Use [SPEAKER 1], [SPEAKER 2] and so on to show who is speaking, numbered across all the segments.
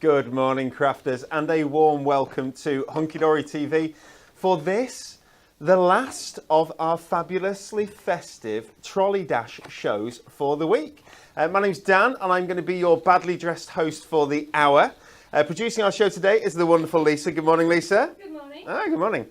[SPEAKER 1] Good morning, crafters, and a warm welcome to Hunky Dory TV for this, the last of our fabulously festive Trolley Dash shows for the week. My name's Dan, and I'm going to be your badly dressed host for the hour. Producing our show today is the wonderful Lisa. Good morning, Lisa.
[SPEAKER 2] Good morning.
[SPEAKER 1] Good morning.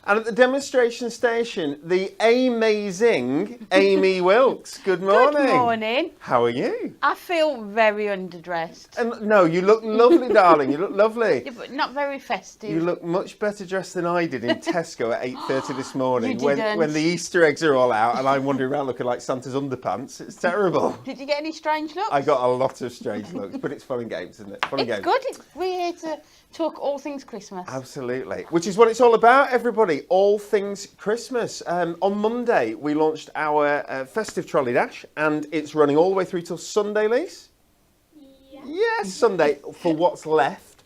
[SPEAKER 1] And at the demonstration station, the amazing Amy Wilkes. Good morning.
[SPEAKER 2] Good morning.
[SPEAKER 1] How are you?
[SPEAKER 2] I feel very underdressed.
[SPEAKER 1] No, you look lovely, darling. You look lovely.
[SPEAKER 2] Yeah, but not very festive.
[SPEAKER 1] You look much better dressed than I did in Tesco at 8:30 this morning
[SPEAKER 2] You didn't.
[SPEAKER 1] when the Easter eggs are all out and I'm wandering around looking like Santa's underpants. It's terrible.
[SPEAKER 2] Did you get any strange looks?
[SPEAKER 1] I got a lot of strange looks, but it's fun and games, isn't it? Fun and
[SPEAKER 2] It's
[SPEAKER 1] games.
[SPEAKER 2] good. We're here to talk all things Christmas.
[SPEAKER 1] Absolutely, which is what it's all about, everybody. All things Christmas. On Monday, we launched our festive Trolley Dash, and it's running all the way through till Sunday, Lise?
[SPEAKER 3] Yeah.
[SPEAKER 1] Yes, Sunday, for what's left.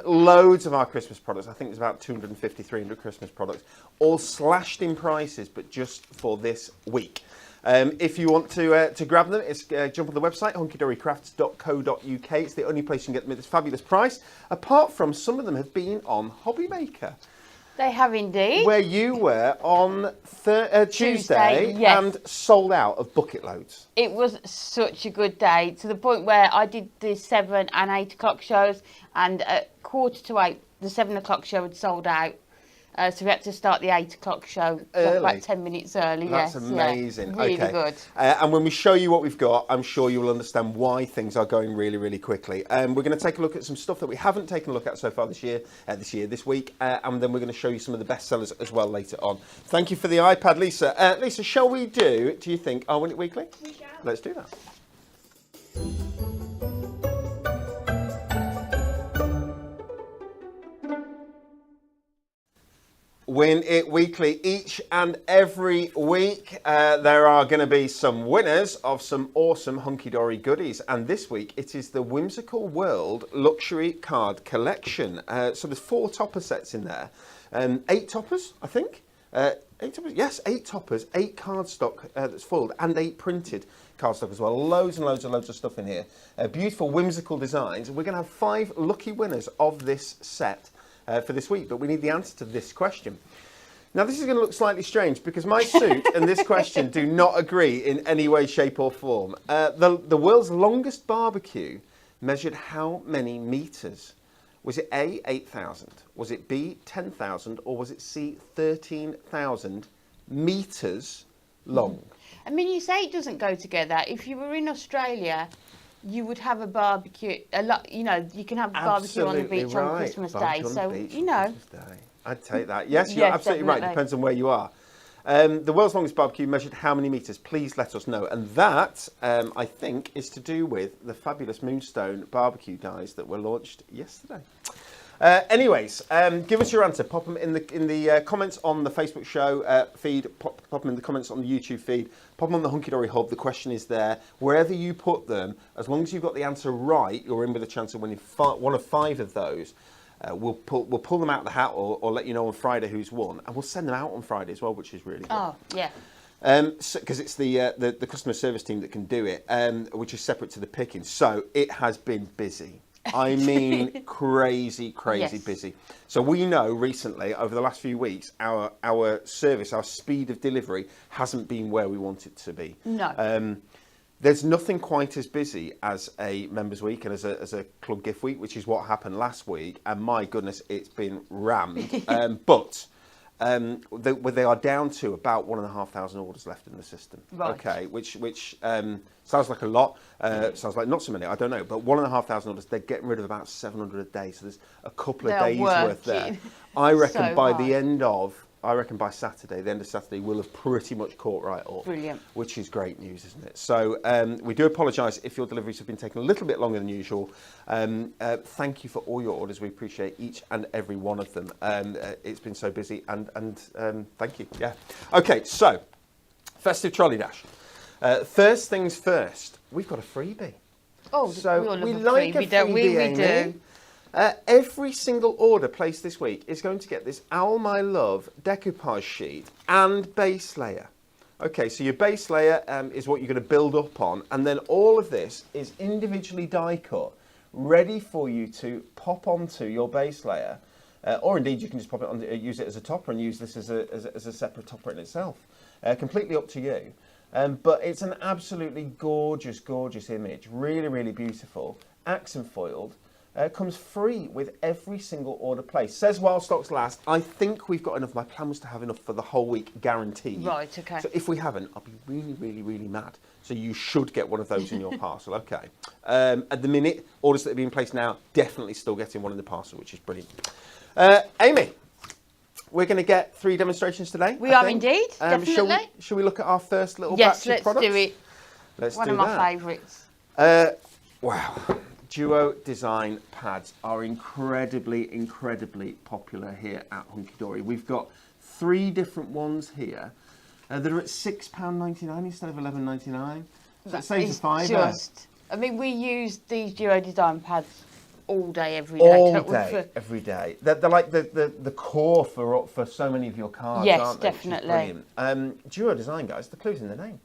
[SPEAKER 1] Loads of our Christmas products. I think there's about 250, 300 Christmas products, all slashed in prices, but just for this week. If you want to grab them, it's jump on the website, hunkydorycrafts.co.uk. It's the only place you can get them at this fabulous price, apart from some of them have been on Hobbymaker.
[SPEAKER 2] They have indeed.
[SPEAKER 1] Where you were on Tuesday
[SPEAKER 2] yes.
[SPEAKER 1] and sold out of bucket loads.
[SPEAKER 2] It was such a good day, to the point where I did the 7 and 8 o'clock shows, and at 7:45, the 7 o'clock show had sold out. So we had to start the 8 o'clock show about 10 minutes early.
[SPEAKER 1] That's amazing.
[SPEAKER 2] Yeah, really
[SPEAKER 1] okay.
[SPEAKER 2] good.
[SPEAKER 1] And when we show you what we've got, I'm sure you will understand why things are going really, really quickly. We're going to take a look at some stuff that we haven't taken a look at so far this week, and then we're going to show you some of the best sellers as well later on. Thank you for the iPad, Lisa. Lisa, shall we do you think, Win It Weekly?
[SPEAKER 3] We shall.
[SPEAKER 1] Let's do that. Win It Weekly. Each and every week there are going to be some winners of some awesome hunky-dory goodies, and this week it is the Whimsical World Luxury Card Collection. So there's 4 topper sets in there, 8 toppers I think, 8 toppers, yes, 8 toppers, 8 cardstock that's foiled, and 8 printed cardstock as well. Loads and loads and loads of stuff in here, beautiful whimsical designs. We're going to have 5 lucky winners of this set for this week, but we need the answer to this question. Now, this is going to look slightly strange because my suit and this question do not agree in any way, shape or form. The world's longest barbecue measured how many metres? Was it A, 8,000? Was it B, 10,000? Or was it C, 13,000 metres long?
[SPEAKER 2] I mean, you say it doesn't go together. If you were in Australia, you would have a barbecue a lot. You know, you can have a barbecue on the beach on Christmas Day. So you know,
[SPEAKER 1] I'd take that. Yes, you're absolutely right. Depends on where you are. The world's longest barbecue measured how many metres? Please let us know. And that, I think, is to do with the fabulous Moonstone barbecue dies that were launched yesterday. Anyways, give us your answer. Pop them in the comments on the Facebook show feed. Pop them in the comments on the YouTube feed. Pop them on the Hunky Dory Hub. The question is there. Wherever you put them, as long as you've got the answer right, you're in with a chance of winning one of 5 of those. We'll pull them out of the hat or let you know on Friday who's won, and we'll send them out on Friday as well, which is really good.
[SPEAKER 2] Oh yeah.
[SPEAKER 1] Because it's the customer service team that can do it, which is separate to the picking. So it has been busy. I mean, crazy
[SPEAKER 2] Yes.
[SPEAKER 1] busy. So we know recently, over the last few weeks, our service, our speed of delivery hasn't been where we want it to be.
[SPEAKER 2] No.
[SPEAKER 1] There's nothing quite as busy as a Members Week and as a Club Gift Week, which is what happened last week. And my goodness, it's been rammed. But they are down to about 1,500 orders left in the system.
[SPEAKER 2] Right.
[SPEAKER 1] Okay, which sounds like a lot. Sounds like not so many. I don't know, but 1,500 orders. They're getting rid of about 700 a day. So there's a couple of days worth there. I reckon I reckon by Saturday, the end of Saturday, we'll have pretty much caught right up.
[SPEAKER 2] Brilliant.
[SPEAKER 1] Which is great news, isn't it? So we do apologise if your deliveries have been taking a little bit longer than usual. Thank you for all your orders. We appreciate each and every one of them. It's been so busy, and thank you. Yeah. Okay, so Festive Trolley Dash. First things first, we've got a freebie.
[SPEAKER 2] Oh,
[SPEAKER 1] so
[SPEAKER 2] we all love a
[SPEAKER 1] like
[SPEAKER 2] freebie,
[SPEAKER 1] a
[SPEAKER 2] don't we?
[SPEAKER 1] freebie,
[SPEAKER 2] We
[SPEAKER 1] Amy.
[SPEAKER 2] do.
[SPEAKER 1] Every single order placed this week is going to get this Owl My Love decoupage sheet and base layer. Okay, so your base layer is what you're going to build up on, and then all of this is individually die cut, ready for you to pop onto your base layer. Or indeed, you can just pop it on, use it as a topper and use this as a separate topper in itself. Completely up to you. But it's an absolutely gorgeous, gorgeous image. Really, really beautiful. Accent foiled. Comes free with every single order placed. Says while stocks last. I think we've got enough. My plan was to have enough for the whole week, guaranteed.
[SPEAKER 2] Right, okay.
[SPEAKER 1] So if we haven't, I'll be really, really, really mad. So you should get one of those in your parcel, okay. At the minute, orders that are being placed now, definitely still getting one in the parcel, which is brilliant. Amy, we're going to get 3 demonstrations today.
[SPEAKER 2] We are indeed, definitely.
[SPEAKER 1] Shall we look at our first little batch of products?
[SPEAKER 2] Yes, let's do it.
[SPEAKER 1] Let's
[SPEAKER 2] One
[SPEAKER 1] do
[SPEAKER 2] of my
[SPEAKER 1] that.
[SPEAKER 2] favourites.
[SPEAKER 1] Wow. Duo design pads are incredibly, incredibly popular here at Hunky Dory. We've got 3 different ones here that are at £6.99 instead of £11.99. So it saves a fiver.
[SPEAKER 2] I mean, we use these Duo design pads all day, every day.
[SPEAKER 1] All day, every day. They're like the core for so many of your cards,
[SPEAKER 2] yes,
[SPEAKER 1] aren't they?
[SPEAKER 2] Definitely.
[SPEAKER 1] Duo design, guys, the clue's in the name.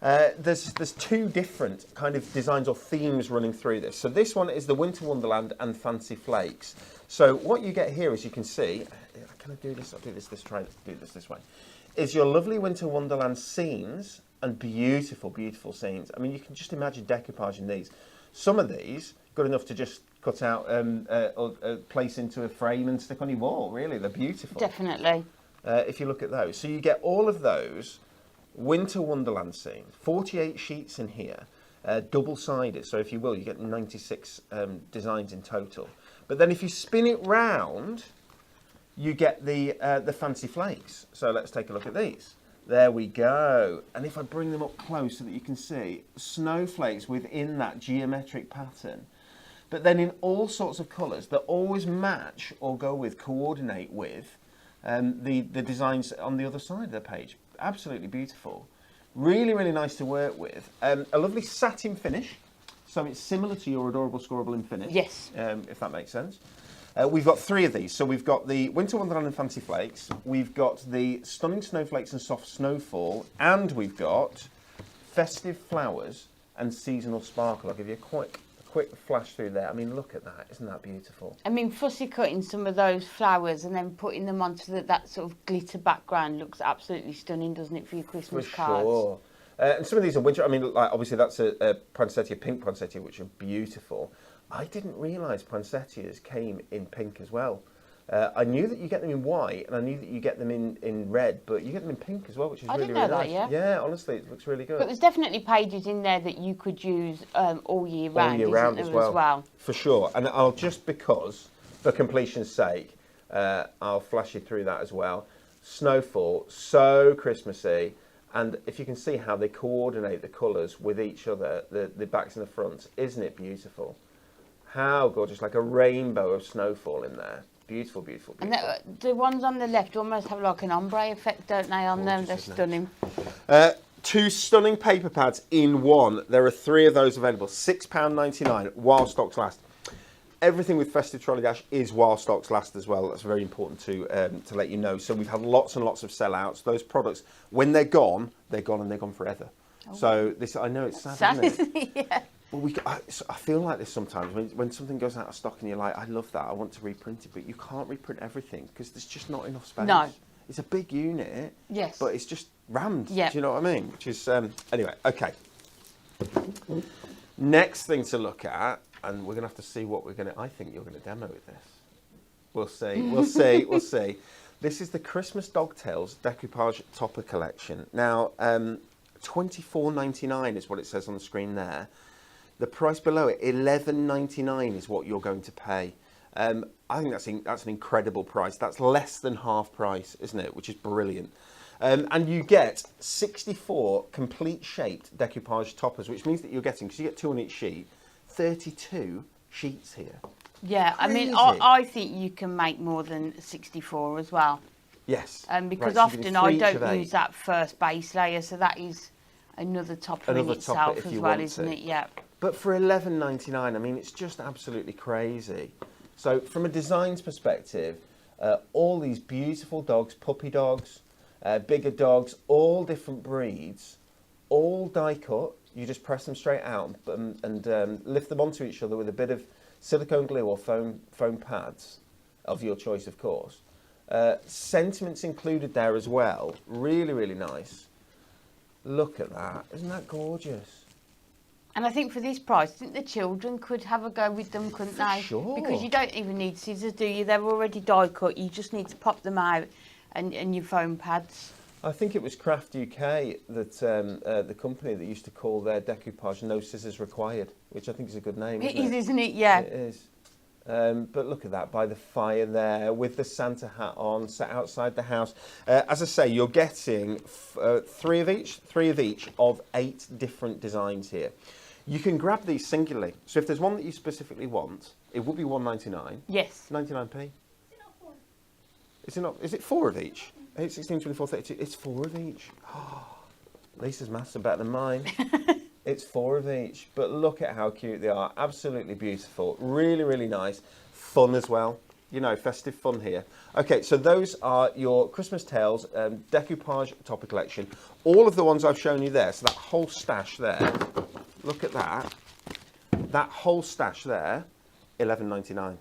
[SPEAKER 1] There's 2 different kind of designs or themes running through this. So this one is the Winter Wonderland and Fancy Flakes. So what you get here, as you can see, can I do this? I'll do this. Try to do this way. Is your lovely Winter Wonderland scenes and beautiful, beautiful scenes. I mean, you can just imagine decoupage in these. Some of these good enough to just cut out or place into a frame and stick on your wall. Really, they're beautiful.
[SPEAKER 2] Definitely.
[SPEAKER 1] If you look at those, so you get all of those Winter Wonderland scenes, 48 sheets in here, double-sided. So if you will, you get 96 designs in total. But then if you spin it round, you get the Fancy Flakes. So let's take a look at these. There we go. And if I bring them up close so that you can see, snowflakes within that geometric pattern. But then in all sorts of colours that always match or go with, coordinate with the designs on the other side of the page. Absolutely beautiful. Really, really nice to work with. A lovely satin finish. So it's similar to your adorable scoreable in finish.
[SPEAKER 2] Yes.
[SPEAKER 1] If that makes sense. We've got 3 of these. So we've got the Winter Wonderland and Fancy Flakes. We've got the Stunning Snowflakes and Soft Snowfall. And we've got Festive Flowers and Seasonal Sparkle. I'll give you a quick flash through there. I mean, look at that. Isn't that beautiful?
[SPEAKER 2] I mean, fussy cutting some of those flowers and then putting them onto that sort of glitter background looks absolutely stunning, doesn't it, for your Christmas cards?
[SPEAKER 1] Sure. And some of these are winter. I mean, like obviously that's a poinsettia, pink poinsettia, which are beautiful. I didn't realise poinsettias came in pink as well. I knew that you get them in white, and I knew that you get them in red, but you get them in pink as well, which is really, really nice.
[SPEAKER 2] I didn't know that, yeah.
[SPEAKER 1] Yeah, honestly, it looks really good.
[SPEAKER 2] But there's definitely pages in there that you could use all year round,
[SPEAKER 1] all year round
[SPEAKER 2] as well.
[SPEAKER 1] For sure. And I'll just because, for completion's sake, I'll flash you through that as well. Snowfall, so Christmassy. And if you can see how they coordinate the colours with each other, the backs and the fronts, isn't it beautiful? How gorgeous, like a rainbow of snowfall in there. Beautiful, beautiful, beautiful.
[SPEAKER 2] And the ones on the left almost have like an ombre effect, don't they, on them? They're stunning.
[SPEAKER 1] 2 stunning paper pads in one. There are 3 of those available. £6.99 while stocks last. Everything with Festive Trolley Dash is while stocks last as well. That's very important to let you know. So we've had lots and lots of sellouts. Those products, when they're gone and they're gone forever. Oh. So this, I know it's sad, isn't it? Yeah. Well, I feel like this sometimes when something goes out of stock and you're like, I love that, I want to reprint it, but you can't reprint everything because there's just not enough space.
[SPEAKER 2] No.
[SPEAKER 1] It's a big unit,
[SPEAKER 2] yes,
[SPEAKER 1] but it's just rammed.
[SPEAKER 2] Yep.
[SPEAKER 1] Do you know what I mean? Which is, anyway, okay. Next thing to look at, and we're going to have to see what I think you're going to demo with this. We'll see, we'll see, we'll see. This is the Christmas Dogtails Decoupage Topper Collection. Now, $24.99 is what it says on the screen there. The price below it, $11.99 is what you're going to pay. I think that's an incredible price. That's less than half price, isn't it? Which is brilliant. And you get 64 complete shaped decoupage toppers, which means that you're getting, because you get 2 on each sheet, 32 sheets here.
[SPEAKER 2] Yeah, crazy. I mean, I think you can make more than 64 as well.
[SPEAKER 1] Yes.
[SPEAKER 2] Because
[SPEAKER 1] right,
[SPEAKER 2] often I don't use that first base layer, so that is another topper in itself as well, isn't it? Yeah.
[SPEAKER 1] But for $11.99, I mean, it's just absolutely crazy. So from a designs perspective, all these beautiful dogs, puppy dogs, bigger dogs, all different breeds, all die cut. You just press them straight out and lift them onto each other with a bit of silicone glue or foam pads of your choice, of course. Sentiments included there as well. Really, really nice. Look at that. Isn't that gorgeous?
[SPEAKER 2] And I think for this price, I think the children could have a go with them, couldn't they?
[SPEAKER 1] Sure.
[SPEAKER 2] Because you don't even need scissors, do you? They're already die cut. You just need to pop them out and your foam pads.
[SPEAKER 1] I think it was Craft UK that the company that used to call their decoupage "No Scissors Required," which I think is a good name.
[SPEAKER 2] It is, isn't it? Yeah.
[SPEAKER 1] It is. But look at that, by the fire there, with the Santa hat on, sat outside the house. As I say, you're getting three of each of 8 different designs here. You can grab these singularly. So if there's one that you specifically want, it would be $1.99.
[SPEAKER 2] Yes.
[SPEAKER 1] 99p. Is it not? Is it 4 of each? 8, 16, 24, 32. It's 4 of each. Oh, Lisa's maths are better than mine. It's 4 of each. But look at how cute they are. Absolutely beautiful. Really, really nice. Fun as well. You know, festive fun here. Okay, so those are your Christmas Tales decoupage topper collection. All of the ones I've shown you there. So that whole stash there. Look at that. That whole stash there, $11.99.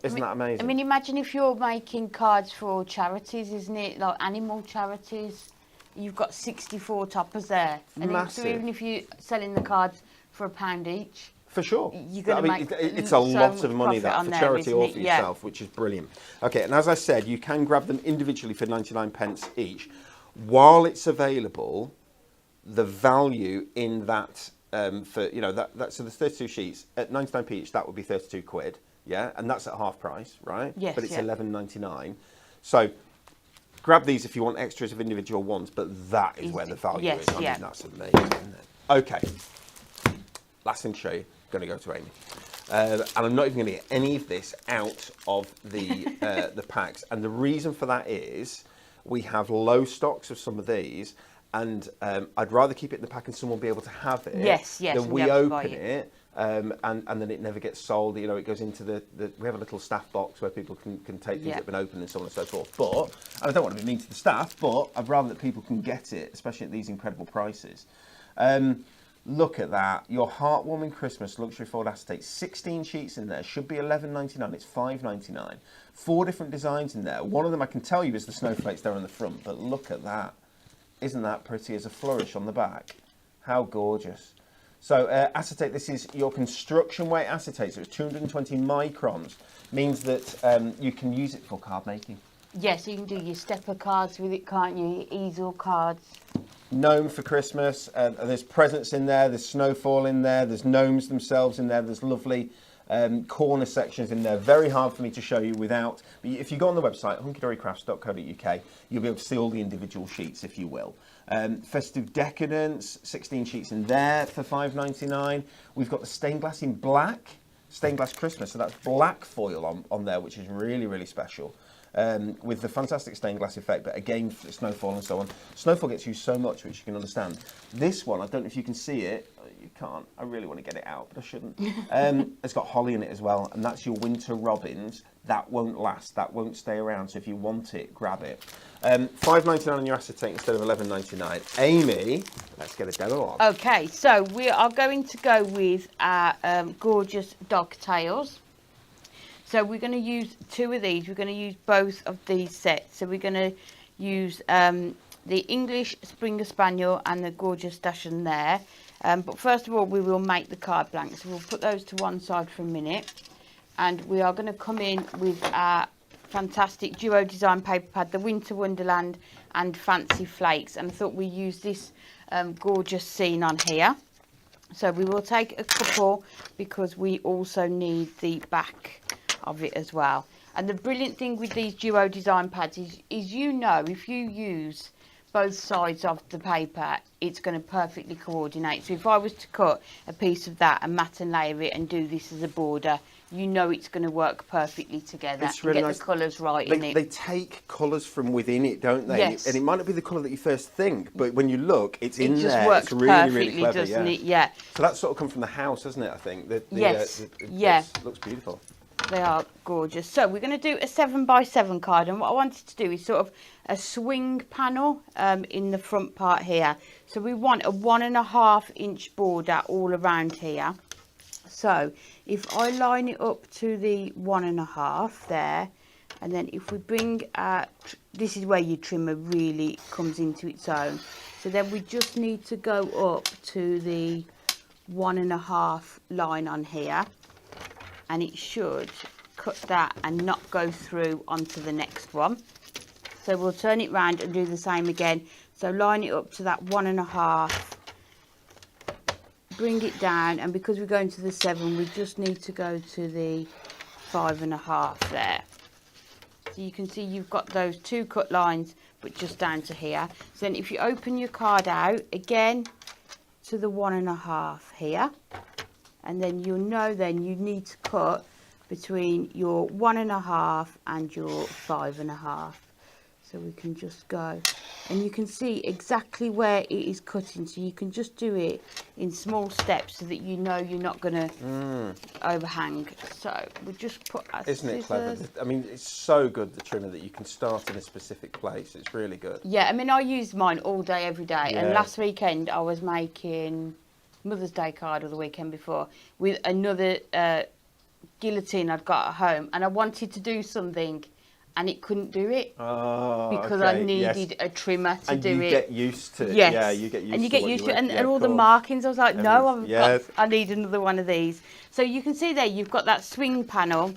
[SPEAKER 1] Isn't that amazing?
[SPEAKER 2] I mean, imagine if you're making cards for charities, isn't it? Like animal charities. You've got 64 toppers there. And
[SPEAKER 1] Massive.
[SPEAKER 2] So even if you're selling the cards for £1 each.
[SPEAKER 1] For sure.
[SPEAKER 2] You're going to make
[SPEAKER 1] it's a
[SPEAKER 2] so
[SPEAKER 1] lot of money
[SPEAKER 2] profit
[SPEAKER 1] that
[SPEAKER 2] on
[SPEAKER 1] for
[SPEAKER 2] there,
[SPEAKER 1] charity or
[SPEAKER 2] isn't
[SPEAKER 1] for
[SPEAKER 2] it? Yeah.
[SPEAKER 1] yourself, which is brilliant. Okay, and as I said, you can grab them individually for 99p each. While it's available, the value in that for so there's 32 sheets at 99p each. That would be 32 quid. Yeah, and that's at half price, right?
[SPEAKER 2] Yes.
[SPEAKER 1] But it's
[SPEAKER 2] yeah.
[SPEAKER 1] $11.99. So grab these if you want extras of individual ones, but that is where the value is. I mean, that's amazing, isn't it? Okay. Last thing to show you. Going to go to Amy. And I'm not even going to get any of this out of the the packs. And the reason for that is we have low stocks of some of these, and I'd rather keep it in the pack and someone be able to have it than we open it. And then it never gets sold. You know, it goes into the we have a little staff box where people can take things that have been opened and so on and so forth. But, and I don't want to be mean to the staff, but I'd rather that people can get it, especially at these incredible prices. Look at that. Your Heartwarming Christmas Luxury Fold Acetate. 16 sheets in there. Should be $11.99. It's $5.99. 4 different designs in there. One of them I can tell you is the snowflakes there on the front. But look at that. Isn't that pretty as a flourish on the back? How gorgeous. So acetate, this is your construction weight acetate. So it's 220 microns. Means that you can use it for card making.
[SPEAKER 2] Yes, you can do your stepper cards with it, can't you? Your easel cards.
[SPEAKER 1] Gnome for Christmas. There's presents in there. There's snowfall in there. There's gnomes themselves in there. There's lovely corner sections in there. Very hard for me to show you without. But if you go on the website, hunkydorycrafts.co.uk, you'll be able to see all the individual sheets, if you will. Festive Decadence, 16 sheets in there for $5.99. We've got the stained glass in black, stained glass Christmas. So that's black foil on there, which is really, really special. With the fantastic stained glass effect, but again, for snowfall and so on. Snowfall gets used so much, which you can understand. This one, I don't know if you can see it. You can't. I really want to get it out, but I shouldn't. It's got holly in it as well, and that's your winter robins. That won't last. That won't stay around. So if you want it, grab it. $5.99 on your acetate instead of $11.99. Amy, let's get a demo on.
[SPEAKER 2] Okay, so we are going to go with our gorgeous dog tails. So we're going to use 2 of these. We're going to use both of these sets. So we're going to use the English Springer Spaniel and the gorgeous Dachshund there. But first of all, we will make the card blanks. So we'll put those to one side for a minute. And we are going to come in with our fantastic duo design paper pad, the Winter Wonderland and Fancy Flakes. And I thought we use this gorgeous scene on here. So we will take a couple because we also need the back of it as well. And the brilliant thing with these duo design pads is you know, if you use both sides of the paper, it's going to perfectly coordinate. So if I was to cut a piece of that and mat and layer it and do this as a border, you know it's going to work perfectly together.
[SPEAKER 1] It's really
[SPEAKER 2] get
[SPEAKER 1] nice.
[SPEAKER 2] The colours right in it.
[SPEAKER 1] They take colours from within it, don't they?
[SPEAKER 2] Yes.
[SPEAKER 1] And it might not be the colour that you first think, but when you look, it's in there.
[SPEAKER 2] It just works
[SPEAKER 1] it's really,
[SPEAKER 2] perfectly,
[SPEAKER 1] really clever,
[SPEAKER 2] doesn't it? Yeah.
[SPEAKER 1] So that's sort of come from the house, hasn't it, I think?
[SPEAKER 2] Yes.
[SPEAKER 1] It looks beautiful.
[SPEAKER 2] They are gorgeous. So we're going to do a 7x7 card, and what I wanted to do is sort of a swing panel in the front part here. So we want a 1.5 inch border all around here. So if I line it up to the 1.5 there, and then if we bring this is where your trimmer really comes into its own. So then we just need to go up to the 1.5 line on here, and it should cut that and not go through onto the next one. So we'll turn it round and do the same again. So line it up to that 1.5, bring it down, and because we're going to the 7, we just need to go to the 5.5 there. So you can see you've got those 2 cut lines, but just down to here. So then if you open your card out, again to the 1.5 here, and then you'll know then you need to cut between your 1.5 and your 5.5. So we can just go, and you can see exactly where it is cutting, so you can just do it in small steps so that you know you're not going to overhang. So we'll just put our
[SPEAKER 1] Isn't
[SPEAKER 2] scissors.
[SPEAKER 1] it clever? I mean, it's so good, the trimmer, that you can start in a specific place. It's really good.
[SPEAKER 2] Yeah, I mean, I use mine all day, every day.
[SPEAKER 1] Yeah.
[SPEAKER 2] And last weekend I was making Mother's Day card, or the weekend before, with another guillotine I'd got at home, and I wanted to do something and it couldn't do it because I needed a trimmer to do it.
[SPEAKER 1] And you get used to it.
[SPEAKER 2] Yes.
[SPEAKER 1] Yeah, you get used to it.
[SPEAKER 2] And you get used to it. And all the markings, I was like, no, I need another one of these. So you can see there, you've got that swing panel.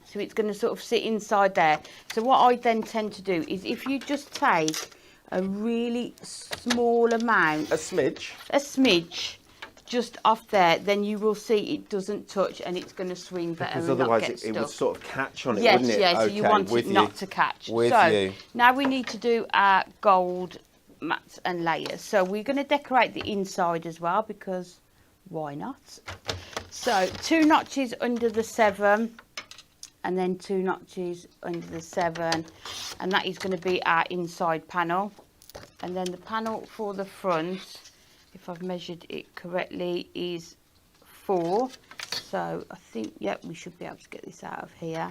[SPEAKER 2] So it's going to sort of sit inside there. So what I then tend to do is, if you just take a really small amount.
[SPEAKER 1] A smidge.
[SPEAKER 2] Just off there, then you will see it doesn't touch, and it's going to swing better.
[SPEAKER 1] Because
[SPEAKER 2] and
[SPEAKER 1] otherwise
[SPEAKER 2] not get stuck.
[SPEAKER 1] it would sort of catch on it,
[SPEAKER 2] yes,
[SPEAKER 1] wouldn't it?
[SPEAKER 2] Yes, so you want it not to catch. So now we need to do our gold mats and layers. So we're going to decorate the inside as well, because why not? So 2 notches under the 7, and then 2 notches under the 7, and that is going to be our inside panel. And then the panel for the front, if I've measured it correctly, is 4. So I think, yep, we should be able to get this out of here.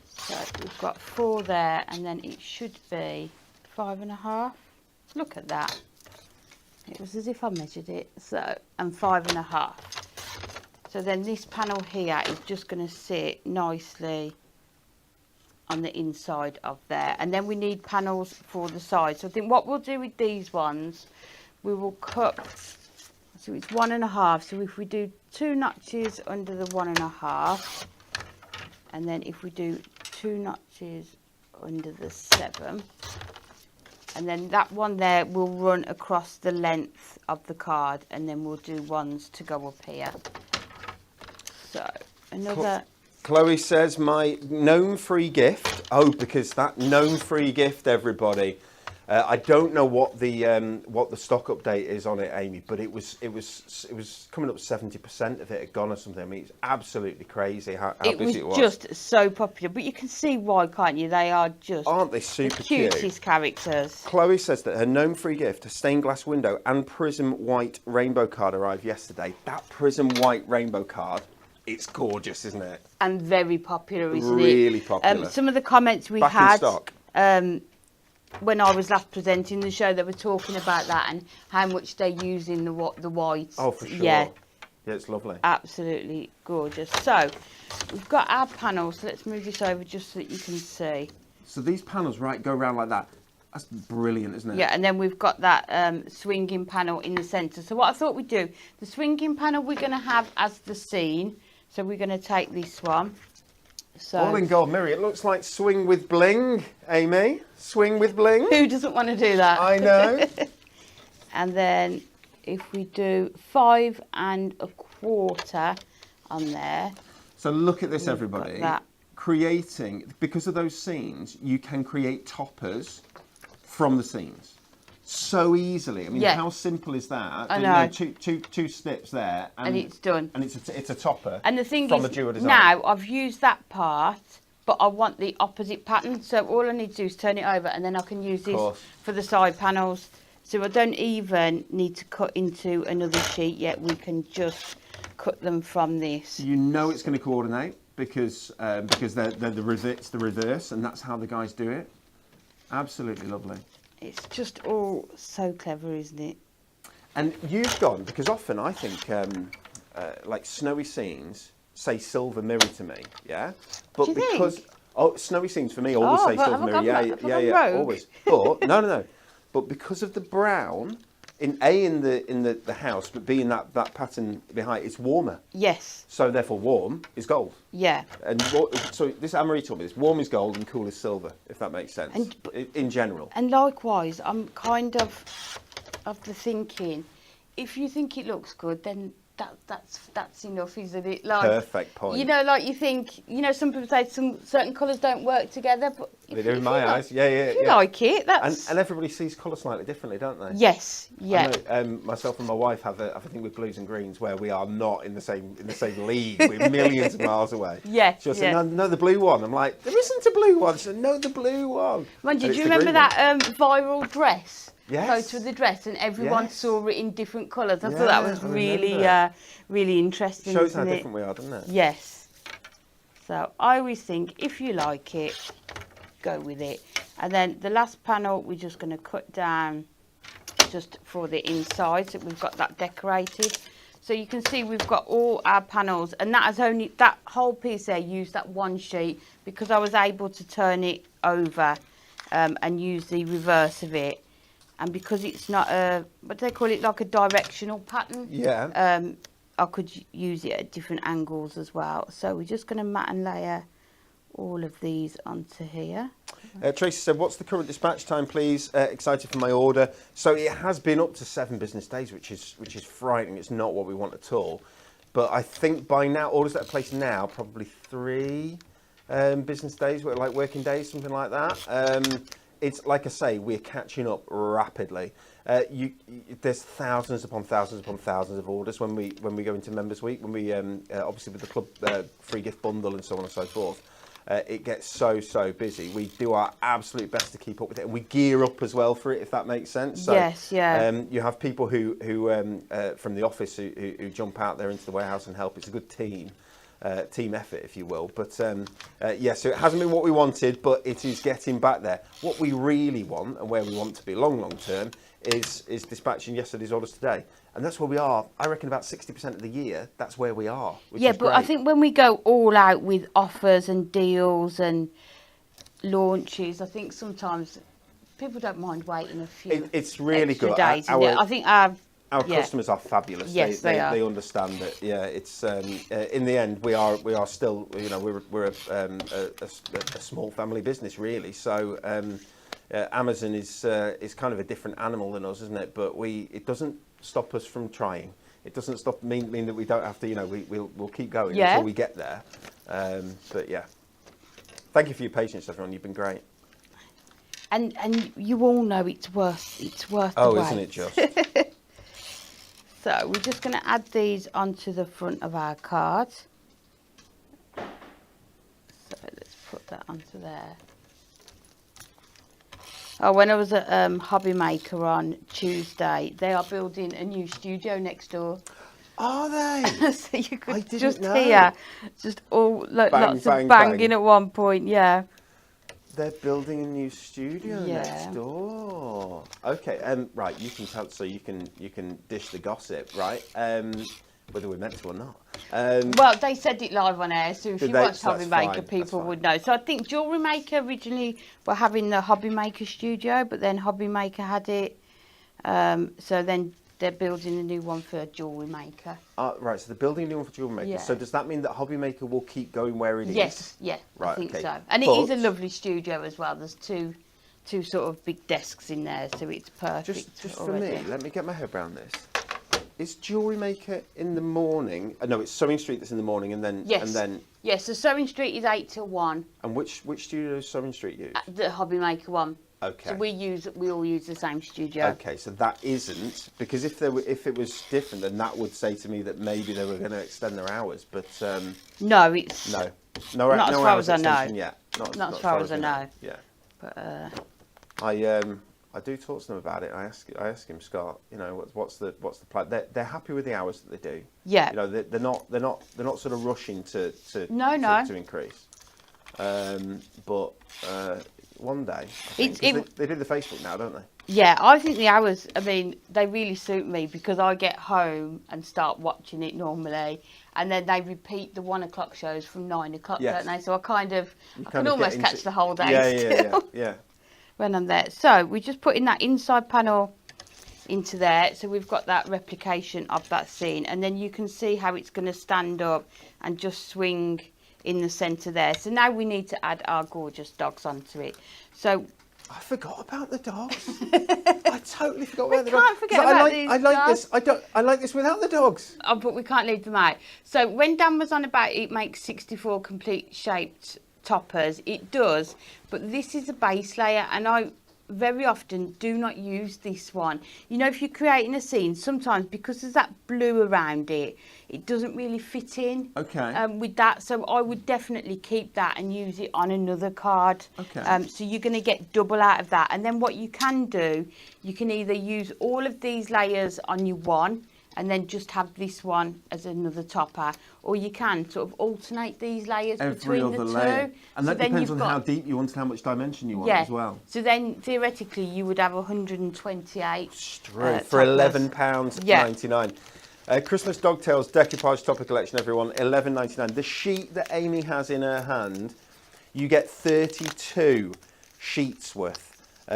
[SPEAKER 2] So we've got 4 there, and then it should be 5.5. Look at that. It was as if I measured it. So, and 5.5. So then this panel here is just going to sit nicely on the inside of there. And then we need panels for the side. So I think what we'll do with these ones, we will cut, so it's 1.5. So if we do 2 notches under the 1.5, and then if we do 2 notches under the 7, and then that one there will run across the length of the card, and then we'll do ones to go up here. So another.
[SPEAKER 1] Chloe says, my gnome-free gift. Oh, because that gnome-free gift, everybody. I don't know what the stock update is on it, Amy, but it was coming up 70% of it had gone or something. I mean, it's absolutely crazy how busy it was.
[SPEAKER 2] It was just so popular, but you can see why, can't you? They are just,
[SPEAKER 1] aren't they super
[SPEAKER 2] the cutest characters.
[SPEAKER 1] Chloe says that her gnome-free gift, a stained glass window and prism white rainbow card, arrived yesterday. That prism white rainbow card, it's gorgeous, isn't it?
[SPEAKER 2] And very popular, isn't it?
[SPEAKER 1] Really popular.
[SPEAKER 2] Some of the comments we
[SPEAKER 1] Back
[SPEAKER 2] had.
[SPEAKER 1] in stock.
[SPEAKER 2] When I was last presenting the show, they were talking about that and how much they're using the whites.
[SPEAKER 1] Oh, for sure.
[SPEAKER 2] Yeah,
[SPEAKER 1] it's lovely.
[SPEAKER 2] Absolutely gorgeous. So we've got our panel. So let's move this over just so that you can see.
[SPEAKER 1] So these panels, right, go around like that. That's brilliant, isn't it?
[SPEAKER 2] Yeah, and then we've got that swinging panel in the centre. So what I thought we'd do, the swinging panel we're going to have as the scene. So we're going to take this one. So,
[SPEAKER 1] all in gold mirror. It looks like Swing with Bling, Amy. Swing with Bling.
[SPEAKER 2] Who doesn't want to do that?
[SPEAKER 1] I know.
[SPEAKER 2] And then if we do 5 1/4 on there.
[SPEAKER 1] So look at this, everybody.
[SPEAKER 2] That.
[SPEAKER 1] Creating, because of those scenes, you can create toppers from the scenes so easily. I mean, how simple is that?
[SPEAKER 2] I know.
[SPEAKER 1] Two snips there,
[SPEAKER 2] and it's done.
[SPEAKER 1] And it's a topper.
[SPEAKER 2] And the thing
[SPEAKER 1] from
[SPEAKER 2] is,
[SPEAKER 1] the dual design.
[SPEAKER 2] now I've used that part, but I want the opposite pattern. So all I need to do is turn it over, and then I can use this for the side panels. So I don't even need to cut into another sheet yet. We can just cut them from this.
[SPEAKER 1] You know it's going to coordinate because they're it's the reverse, and that's how the guys do it. Absolutely lovely.
[SPEAKER 2] It's just all so clever, isn't it?
[SPEAKER 1] And you've gone, because often I think like snowy scenes say silver mirror to me, yeah. But
[SPEAKER 2] Do you
[SPEAKER 1] because
[SPEAKER 2] think?
[SPEAKER 1] snowy scenes for me always say
[SPEAKER 2] but
[SPEAKER 1] silver
[SPEAKER 2] have I
[SPEAKER 1] mirror,
[SPEAKER 2] gone rogue?
[SPEAKER 1] always. But no. But because of the brown in the house, but B in that pattern behind, it's warmer.
[SPEAKER 2] Yes.
[SPEAKER 1] So therefore, warm is gold.
[SPEAKER 2] Yeah.
[SPEAKER 1] And so this Anne-Marie told me this: warm is gold and cool is silver. If that makes sense. In general.
[SPEAKER 2] And likewise, I'm kind of the thinking, if you think it looks good, then that's enough, isn't it? Like,
[SPEAKER 1] perfect point.
[SPEAKER 2] You know, like you think, you know, some people say some certain colours don't work together, but
[SPEAKER 1] They do in my eyes. If
[SPEAKER 2] you like it, that's...
[SPEAKER 1] And everybody sees colour slightly differently, don't they?
[SPEAKER 2] Yes, yeah.
[SPEAKER 1] I know, myself and my wife have a thing with blues and greens where we are not in the same league. We're millions of miles away.
[SPEAKER 2] Yes,
[SPEAKER 1] She'll say, no, the blue one. I'm like, there isn't a blue one. She said, no, the blue one.
[SPEAKER 2] Mind you, do you remember that viral dress?
[SPEAKER 1] Yes.
[SPEAKER 2] Photo of the dress, and everyone saw it in different colours. I thought that was really interesting.
[SPEAKER 1] Shows how
[SPEAKER 2] isn't it?
[SPEAKER 1] different we are, doesn't it?
[SPEAKER 2] Yes. So I always think, if you like it, go with it. And then the last panel, we're just going to cut down just for the inside, so we've got that decorated. So you can see we've got all our panels, and that whole piece there used that one sheet because I was able to turn it over and use the reverse of it. And because it's not what do they call it, like a directional pattern?
[SPEAKER 1] Yeah.
[SPEAKER 2] I could use it at different angles as well. So we're just going to mat and layer all of these onto here.
[SPEAKER 1] Tracy said, what's the current dispatch time, please? Excited for my order. So it has been up to 7 business days, which is frightening. It's not what we want at all. But I think by now, orders that are placed now, probably 3 business days, like working days, something like that. It's like I say, we're catching up rapidly. There's thousands upon thousands upon thousands of orders when we go into Members Week. When we obviously with the club free gift bundle and so on and so forth, it gets so busy. We do our absolute best to keep up with it, and we gear up as well for it, if that makes sense. So,
[SPEAKER 2] yes, yeah.
[SPEAKER 1] You have people who from the office who jump out there into the warehouse and help. It's a good team effort, if you will. But so it hasn't been what we wanted, but it is getting back there. What we really want and where we want to be long term is dispatching yesterday's orders today. And that's where we are. I reckon about 60% of the year, that's where we are.
[SPEAKER 2] Yeah, but great. I think when we go all out with offers and deals and launches, I think sometimes people don't mind waiting a few
[SPEAKER 1] it's really
[SPEAKER 2] extra
[SPEAKER 1] good.
[SPEAKER 2] days. I think our
[SPEAKER 1] customers are fabulous.
[SPEAKER 2] Yes, they are.
[SPEAKER 1] They understand it. Yeah, it's in the end we are still, you know, we're a small family business really. So Amazon is kind of a different animal than us, isn't it? But it doesn't stop us from trying. It doesn't mean that we don't have to. You know, we'll keep going until we get there. But yeah, thank you for your patience, everyone. You've been great.
[SPEAKER 2] And you all know it's worth the wait.
[SPEAKER 1] Isn't it just?
[SPEAKER 2] So we're just going to add these onto the front of our card. So let's put that onto there. Oh, when I was at Hobby Maker on Tuesday, they are building a new studio next door.
[SPEAKER 1] Are they?
[SPEAKER 2] So you could
[SPEAKER 1] just
[SPEAKER 2] hear just all lots of banging at one point, yeah.
[SPEAKER 1] They're building a new studio next door. Okay, right. You can tell, so you can dish the gossip, right? Whether we're meant to or not.
[SPEAKER 2] Well, they said it live on air, so if you watch Hobby Maker, people would know. So I think Jewellery Maker originally were having the Hobby Maker studio, but then Hobby Maker had it. So then they're building a new one for Jewellery Maker.
[SPEAKER 1] Right, so they're building a new one for Jewellery Maker.
[SPEAKER 2] Yeah.
[SPEAKER 1] So does that mean that Hobby Maker will keep going where it is?
[SPEAKER 2] Yes, yeah,
[SPEAKER 1] right,
[SPEAKER 2] I think
[SPEAKER 1] okay.
[SPEAKER 2] so. And it is a lovely studio as well. There's two sort of big desks in there, so it's perfect.
[SPEAKER 1] Just for me, let me get my head around this. Is Jewellery Maker in the morning? No, it's Sewing Street that's in the morning, and then
[SPEAKER 2] Yes, so Sewing Street is 8 till 1.
[SPEAKER 1] And which studio does Sewing Street use?
[SPEAKER 2] The Hobby Maker one.
[SPEAKER 1] Okay.
[SPEAKER 2] So we all use the same studio.
[SPEAKER 1] Okay, so that isn't, because if it was different, then that would say to me that maybe they were going to extend their hours, but
[SPEAKER 2] no, it's
[SPEAKER 1] no
[SPEAKER 2] not as far as I know.
[SPEAKER 1] Yet. Not
[SPEAKER 2] as far as I know.
[SPEAKER 1] Yeah.
[SPEAKER 2] But
[SPEAKER 1] I do talk to them about it. I ask him, Scott, you know, what's the plan? They're happy with the hours that they do.
[SPEAKER 2] Yeah.
[SPEAKER 1] You know, they're not sort of rushing to
[SPEAKER 2] No.
[SPEAKER 1] to increase. But one day. They do the Facebook now, don't they?
[SPEAKER 2] Yeah, I think the hours, I mean, they really suit me because I get home and start watching it normally, and then they repeat the 1 o'clock shows from 9 o'clock,
[SPEAKER 1] Yes.
[SPEAKER 2] don't they? So I can
[SPEAKER 1] of
[SPEAKER 2] almost
[SPEAKER 1] get
[SPEAKER 2] catch
[SPEAKER 1] into-
[SPEAKER 2] the whole day
[SPEAKER 1] Yeah.
[SPEAKER 2] when I'm there. So we're just putting that inside panel into there. So we've got that replication of that scene, and then you can see how it's going to stand up and just swing in the centre there. So now we need to add our gorgeous dogs onto it. So
[SPEAKER 1] I forgot about the dogs. I totally forgot about the dogs.
[SPEAKER 2] can't forget about these
[SPEAKER 1] I like
[SPEAKER 2] dogs.
[SPEAKER 1] this. I like this without the dogs.
[SPEAKER 2] Oh, but we can't leave them out. So when Dan was on about it makes 64 complete shaped toppers, it does, but this is a base layer, and I very often do not use this one. You know, if you're creating a scene, sometimes because there's that blue around it, it doesn't really fit in with that. So I would definitely keep that and use it on another card.
[SPEAKER 1] Okay.
[SPEAKER 2] So you're going to get double out of that. And then what you can do, you can either use all of these layers on your one and then just have this one as another topper, or you can sort of alternate these layers
[SPEAKER 1] Every
[SPEAKER 2] between
[SPEAKER 1] other
[SPEAKER 2] the
[SPEAKER 1] layer.
[SPEAKER 2] two.
[SPEAKER 1] And
[SPEAKER 2] So
[SPEAKER 1] that
[SPEAKER 2] then
[SPEAKER 1] depends
[SPEAKER 2] you've
[SPEAKER 1] on
[SPEAKER 2] got-
[SPEAKER 1] how deep you want and how much dimension you want
[SPEAKER 2] yeah.
[SPEAKER 1] as well.
[SPEAKER 2] So then theoretically you would have 128
[SPEAKER 1] For
[SPEAKER 2] toppers.
[SPEAKER 1] £11.99. Christmas Dogtails Decoupage Topper Collection, everyone, £11.99. The sheet that Amy has in her hand, you get 32 sheets worth.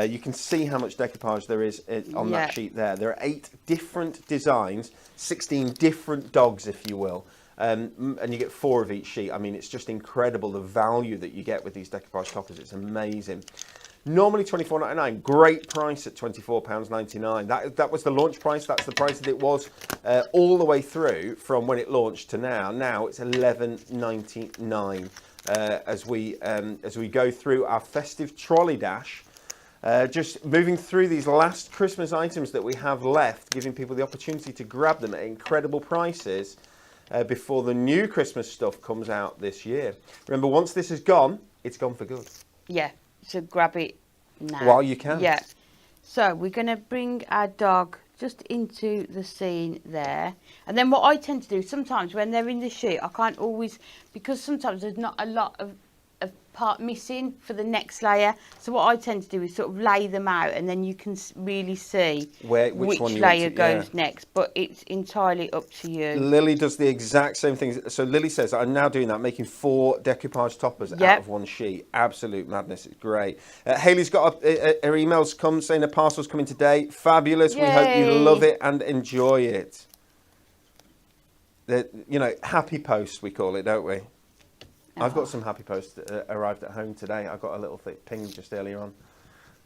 [SPEAKER 1] You can see how much decoupage there is on that sheet there. There are 8 different designs, 16 different dogs, if you will. And you get 4 of each sheet. I mean, it's just incredible the value that you get with these decoupage toppers. It's amazing. Normally £24.99, great price at £24.99. That was the launch price. That's the price that it was all the way through from when it launched to now. Now it's £11.99 as we go through our festive trolley dash. Just moving through these last Christmas items that we have left, giving people the opportunity to grab them at incredible prices before the new Christmas stuff comes out this year. Remember, once this is gone, it's gone for good.
[SPEAKER 2] Yeah, so grab it now.
[SPEAKER 1] While you can.
[SPEAKER 2] Yeah. So we're going to bring our dog just into the scene there. And then what I tend to do, sometimes when they're in the sheet, I can't always, because sometimes there's not a lot of part missing for the next layer. So what I tend to do is sort of lay them out, and then you can really see which
[SPEAKER 1] one you
[SPEAKER 2] layer
[SPEAKER 1] want to,
[SPEAKER 2] goes next. But it's entirely up to you.
[SPEAKER 1] Lily does the exact same thing. So Lily says, I'm now doing that, making 4 decoupage toppers out of one sheet. Absolute madness. It's great. Hayley's got her emails come saying the parcel's coming today. Fabulous.
[SPEAKER 2] Yay.
[SPEAKER 1] We hope you love it and enjoy it. Happy post, we call it, don't we? I've got some happy posts that arrived at home today. I got a little ping just earlier on.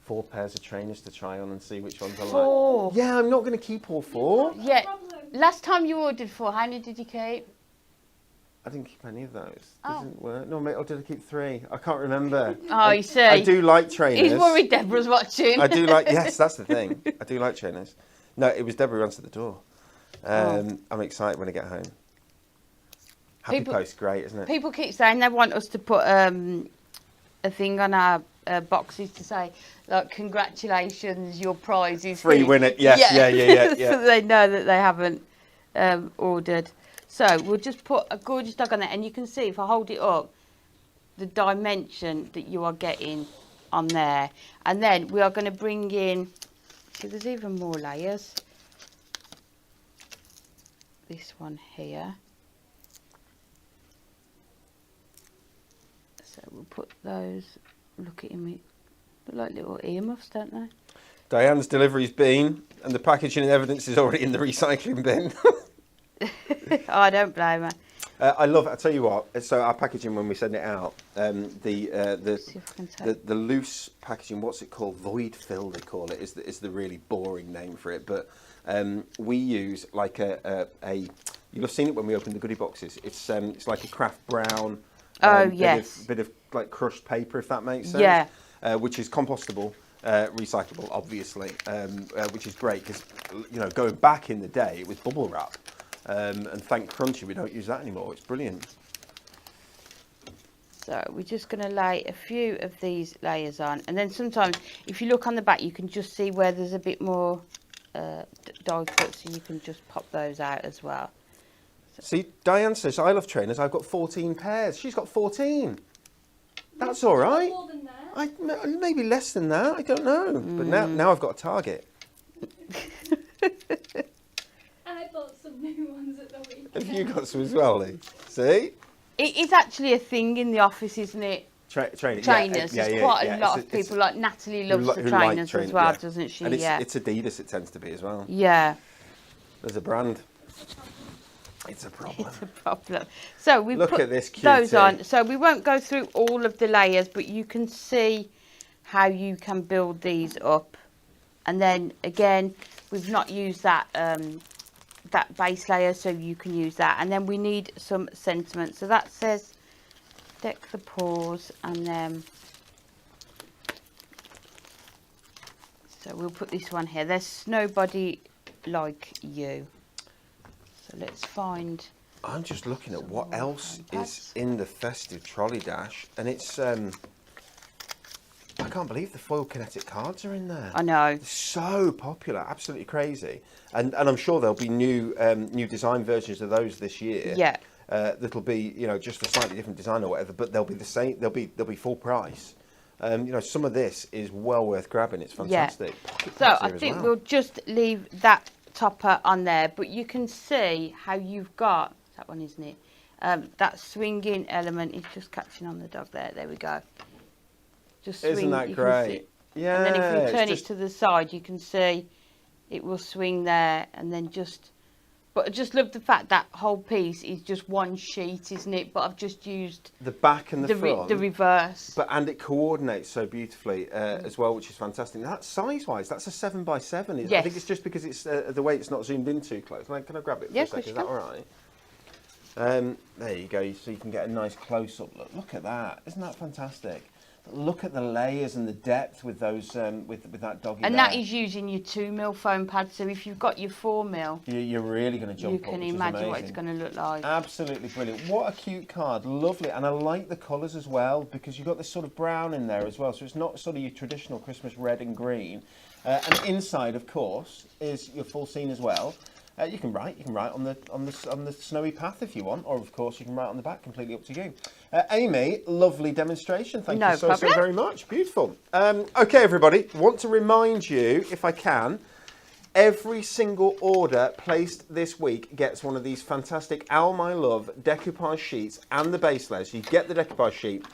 [SPEAKER 1] 4 pairs of trainers to try on and see which ones I like.
[SPEAKER 2] 4?
[SPEAKER 1] Yeah, I'm not going to keep all 4.
[SPEAKER 2] Yeah. Last time you ordered 4, how many did you keep?
[SPEAKER 1] I didn't keep any of those. Didn't work. No, mate, or did I keep 3? I can't remember.
[SPEAKER 2] Oh, you see.
[SPEAKER 1] I do like trainers.
[SPEAKER 2] He's worried Deborah's watching.
[SPEAKER 1] I do like, yes, that's the thing. I do like trainers. No, it was Deborah who answered the door. I'm excited when I get home. Happy post, great, isn't it?
[SPEAKER 2] People keep saying they want us to put a thing on our boxes to say, like, congratulations, your prize is
[SPEAKER 1] free winner. Yes, yeah.
[SPEAKER 2] So they know that they haven't ordered. So we'll just put a gorgeous dog on there, and you can see if I hold it up, the dimension that you are getting on there. And then we are going to bring in, see, there's even more layers. This one here. So we'll put those, look at him, look like little earmuffs, don't they?
[SPEAKER 1] Diane's delivery's been, and the packaging and evidence is already in the recycling bin.
[SPEAKER 2] I don't blame her.
[SPEAKER 1] I tell you what, so our packaging when we send it out, the loose packaging, what's it called? Void fill, they call it, is the really boring name for it. But we use like you'll have seen it when we open the goodie boxes. It's like a craft brown. Bit of like crushed paper, if that makes sense.
[SPEAKER 2] Yeah.
[SPEAKER 1] Which is compostable, recyclable, obviously, which is great because going back in the day, it was bubble wrap, and thank Crunchy we don't use that anymore. It's brilliant.
[SPEAKER 2] So we're just going to lay a few of these layers on, and then sometimes if you look on the back, you can just see where there's a bit more die cut, so you can just pop those out as well.
[SPEAKER 1] See, Diane says, I love trainers. I've got 14 pairs. She's got 14. That's all right. Maybe less than that. I don't know. But now I've got a target.
[SPEAKER 3] I bought some new ones at the weekend.
[SPEAKER 1] Have you got some as well, Lee? See?
[SPEAKER 2] It is actually a thing in the office, isn't it?
[SPEAKER 1] Trainers.
[SPEAKER 2] There's quite a lot of people. Like Natalie loves the trainers as well, doesn't she?
[SPEAKER 1] And it's Adidas. It tends to be as well.
[SPEAKER 2] Yeah.
[SPEAKER 1] There's a brand. It's a problem.
[SPEAKER 2] It's a problem. So we
[SPEAKER 1] Look
[SPEAKER 2] put
[SPEAKER 1] at this
[SPEAKER 2] those
[SPEAKER 1] cutie.
[SPEAKER 2] on. So we won't go through all of the layers, but you can see how you can build these up. And then again, we've not used that that base layer, so you can use that. And then we need some sentiment. So that says deck the paws, and then so we'll put this one here. There's nobody like you. So let's find.
[SPEAKER 1] I'm just looking at what
[SPEAKER 2] more
[SPEAKER 1] else
[SPEAKER 2] foam
[SPEAKER 1] is
[SPEAKER 2] pads.
[SPEAKER 1] in the Festive Trolley Dash, and it's I can't believe the foil kinetic cards are in there.
[SPEAKER 2] I know.
[SPEAKER 1] They're so popular, absolutely crazy, and I'm sure there'll be new design versions of those this year.
[SPEAKER 2] Yeah.
[SPEAKER 1] That'll be just a slightly different design or whatever, but they'll be the same. They'll be full price. Some of this is well worth grabbing. It's fantastic. Pocket
[SPEAKER 2] So
[SPEAKER 1] pads
[SPEAKER 2] I
[SPEAKER 1] here as
[SPEAKER 2] think
[SPEAKER 1] well.
[SPEAKER 2] we'll just leave that topper on there, but you can see how you've got that one, isn't it? That swinging element is just catching on the dog there. There we go. Just swing.
[SPEAKER 1] Isn't that
[SPEAKER 2] you can
[SPEAKER 1] great?
[SPEAKER 2] see.
[SPEAKER 1] Yeah.
[SPEAKER 2] And then if you turn
[SPEAKER 1] it's
[SPEAKER 2] it to the side, you can see it will swing there, and then just. But I just love the fact that whole piece is just one sheet, isn't it? But I've just used
[SPEAKER 1] the back and the front.
[SPEAKER 2] the reverse.
[SPEAKER 1] And it coordinates so beautifully as well, which is fantastic. That's size-wise, that's a 7x7. I
[SPEAKER 2] Yes.
[SPEAKER 1] think it's just because it's the way it's not zoomed in too close. Can I grab it for
[SPEAKER 2] Yeah,
[SPEAKER 1] a
[SPEAKER 2] of course
[SPEAKER 1] second? Is
[SPEAKER 2] you
[SPEAKER 1] that
[SPEAKER 2] can.
[SPEAKER 1] all right? There you go. So you can get a nice close-up look. Look at that. Isn't that fantastic? Look at the layers and the depth with those with that doggy.
[SPEAKER 2] And
[SPEAKER 1] there.
[SPEAKER 2] that is using your 2mm foam pad. So if you've got your 4mm,
[SPEAKER 1] You're really going to jump
[SPEAKER 2] you
[SPEAKER 1] up,
[SPEAKER 2] can
[SPEAKER 1] which is
[SPEAKER 2] imagine what it's
[SPEAKER 1] amazing.
[SPEAKER 2] going to look like.
[SPEAKER 1] Absolutely brilliant. What a cute card. Lovely. And I like the colours as well, because you've got this sort of brown in there as well. So it's not sort of your traditional Christmas red and green. And inside, of course, is your full scene as well. You can write on the snowy path if you want, or of course you can write on the back. Completely up to you. Amy, lovely demonstration. Thank you so very much. Beautiful. Okay, everybody. Want to remind you, if I can, every single order placed this week gets one of these fantastic Owl My Love decoupage sheets and the base layer. So you get the decoupage sheet,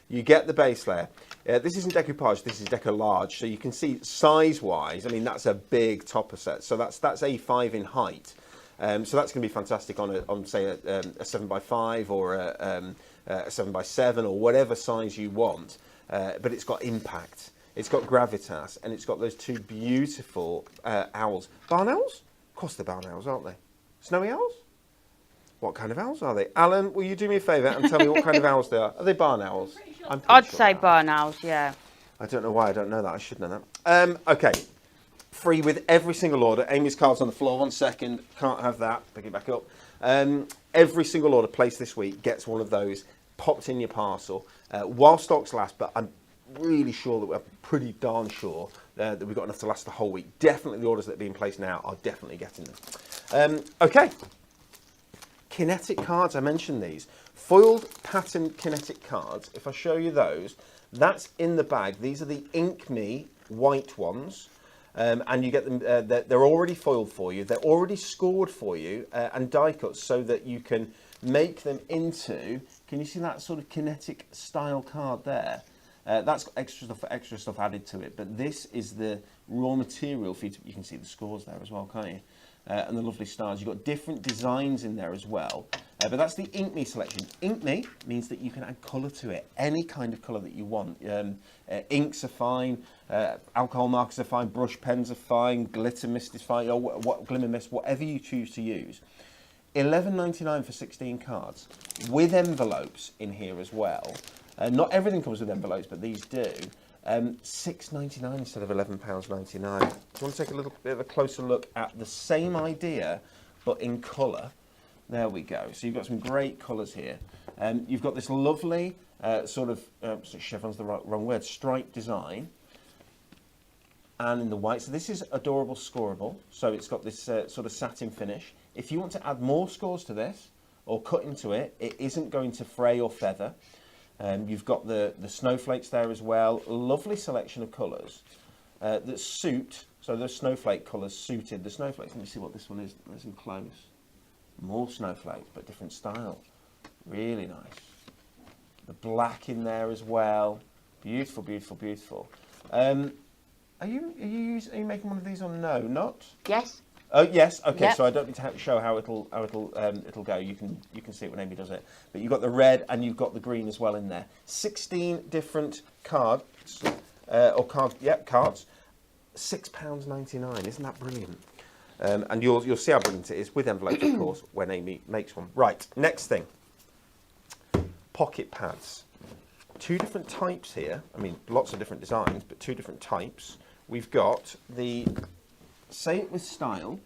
[SPEAKER 1] you get the base layer. This isn't decoupage, this is deco large. So you can see size-wise, I mean, that's a big topper set. So that's A5 in height. So that's going to be fantastic on say, a 7x5 or a 7x7 or whatever size you want. But it's got impact. It's got gravitas, and it's got those two beautiful owls. Barn owls? Of course they're barn owls, aren't they? Snowy owls? What kind of owls are they? Alan, will you do me a favour and tell me what kind of owls they are? Are they barn owls?
[SPEAKER 2] I'd say barn owls, yeah.
[SPEAKER 1] I don't know why I don't know that. I should know that. Okay. Free with every single order. Amy's card's on the floor. 1 second. Can't have that. Pick it back up. Every single order placed this week gets one of those popped in your parcel while stocks last, but I'm really sure that we're pretty darn sure that we've got enough to last the whole week. Definitely the orders that are being placed now are definitely getting them. Okay. Kinetic cards, I mentioned these. Foiled pattern kinetic cards. If I show you those, that's in the bag. These are the Ink Me white ones. And you get them, they're already foiled for you. They're already scored for you and die cut so that you can make them into, can you see that sort of kinetic style card there? That's got extra stuff added to it. But this is the raw material for you to, you can see the scores there as well, can't you? And the lovely stars. You've got different designs in there as well. But that's the Ink Me selection. Ink Me means that you can add colour to it, any kind of colour that you want. Inks are fine, alcohol markers are fine, brush pens are fine, glitter mist is fine, or glimmer mist, whatever you choose to use. $11.99 for 16 cards, with envelopes in here as well. Not everything comes with envelopes, but these do. $6.99 instead of £11.99. Do you want to take a little bit of a closer look at the same idea, but in colour? There we go. So you've got some great colours here. You've got this lovely chevron's the wrong word, stripe design. And in the white, so this is adorable scoreable. So it's got this sort of satin finish. If you want to add more scores to this, or cut into it, it isn't going to fray or feather. You've got the snowflakes there as well. Lovely selection of colours that suit. So those snowflake colours suited the snowflakes. Let me see what this one is. Nice and close. More snowflakes, but different style. Really nice. The black in there as well. Beautiful, beautiful, beautiful. Are you making one of these or no? Not?
[SPEAKER 2] Yes.
[SPEAKER 1] Oh yes. Okay.
[SPEAKER 2] Yep.
[SPEAKER 1] So I don't need to show how it'll go. You can see it when Amy does it. But you've got the red and you've got the green as well in there. 16 different cards cards. £6.99. Isn't that brilliant? And you'll see how brilliant it is with envelopes, of course, when Amy makes one. Right. Next thing. Pocket pads. 2 different types here. I mean, lots of different designs, but 2 different types. We've got the Say It With Style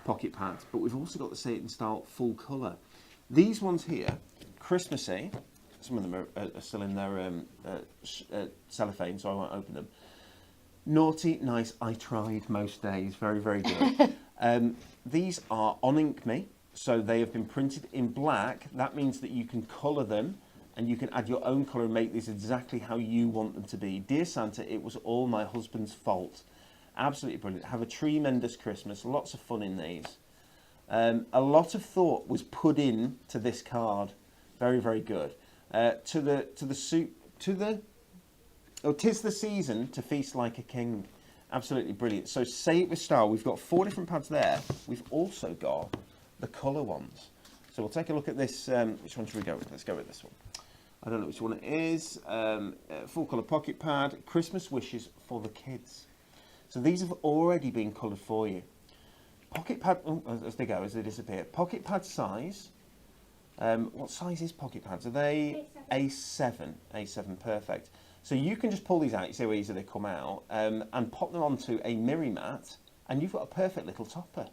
[SPEAKER 1] pocket pads, but we've also got the Say It In Style full colour. These ones here, Christmassy, some of them are still in their cellophane, so I won't open them. Naughty, nice, I tried most days, very, very good. These are on Ink Me, so they have been printed in black. That means that you can colour them, and you can add your own colour and make these exactly how you want them to be. Dear Santa, it was all my husband's fault. Absolutely brilliant. Have a tremendous Christmas. Lots of fun in these. A lot of thought was put in to this card. Very, very good. Oh, 'tis the season to feast like a king. Absolutely brilliant. So Say It With Style. We've got 4 different pads there. We've also got the colour ones. So we'll take a look at this. Which one should we go with? Let's go with this one. I don't know which one it is. Full colour pocket pad. Christmas wishes for the kids. So these have already been coloured for you. Pocket pad, as they go, as they disappear. Pocket pad size. What size is pocket pads? Are they A7? A7, perfect. So you can just pull these out, you see how easy they come out, and pop them onto a mirror mat, and you've got a perfect little topper.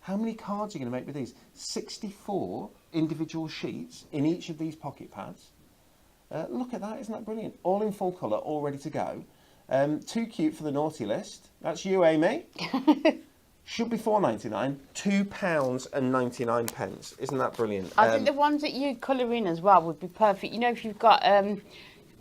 [SPEAKER 1] How many cards are you going to make with these? 64 individual sheets in each of these pocket pads. Look at that, isn't that brilliant? All in full colour, all ready to go. Too cute for the naughty list. That's you, Amy. Should be £4.99. £2.99. Isn't that brilliant?
[SPEAKER 2] I think the ones that you colour in as well would be perfect. You know, if you've got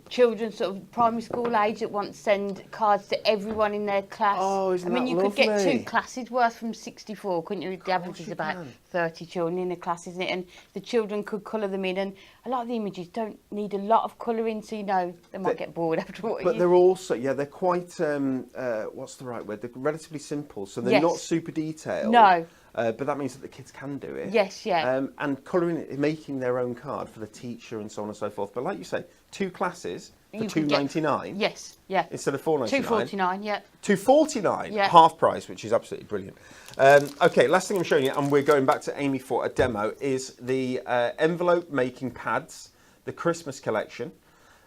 [SPEAKER 2] children sort of primary school age that want to send cards to everyone in their class.
[SPEAKER 1] Oh, isn't that
[SPEAKER 2] you could get
[SPEAKER 1] lovely?
[SPEAKER 2] 2 classes worth from 64, couldn't you? The average is about 30 children in a class, isn't it? And the children could colour them in, and a lot of the images don't need a lot of colouring, so you know they might get bored after what.
[SPEAKER 1] But they're also, they're quite, what's the right word? They're relatively simple, so they're not super detailed.
[SPEAKER 2] No.
[SPEAKER 1] But that means that the kids can do it.
[SPEAKER 2] Yes, yeah.
[SPEAKER 1] And colouring it, making their own card for the teacher and so on and so forth. But like you say, 2 classes for £2.99.
[SPEAKER 2] Yes, yeah.
[SPEAKER 1] Instead of £4.99.
[SPEAKER 2] £2.49, yeah.
[SPEAKER 1] £2.49,
[SPEAKER 2] yeah.
[SPEAKER 1] Half price, which is absolutely brilliant. Okay, last thing I'm showing you, and we're going back to Amy for a demo, is the envelope making pads, the Christmas collection.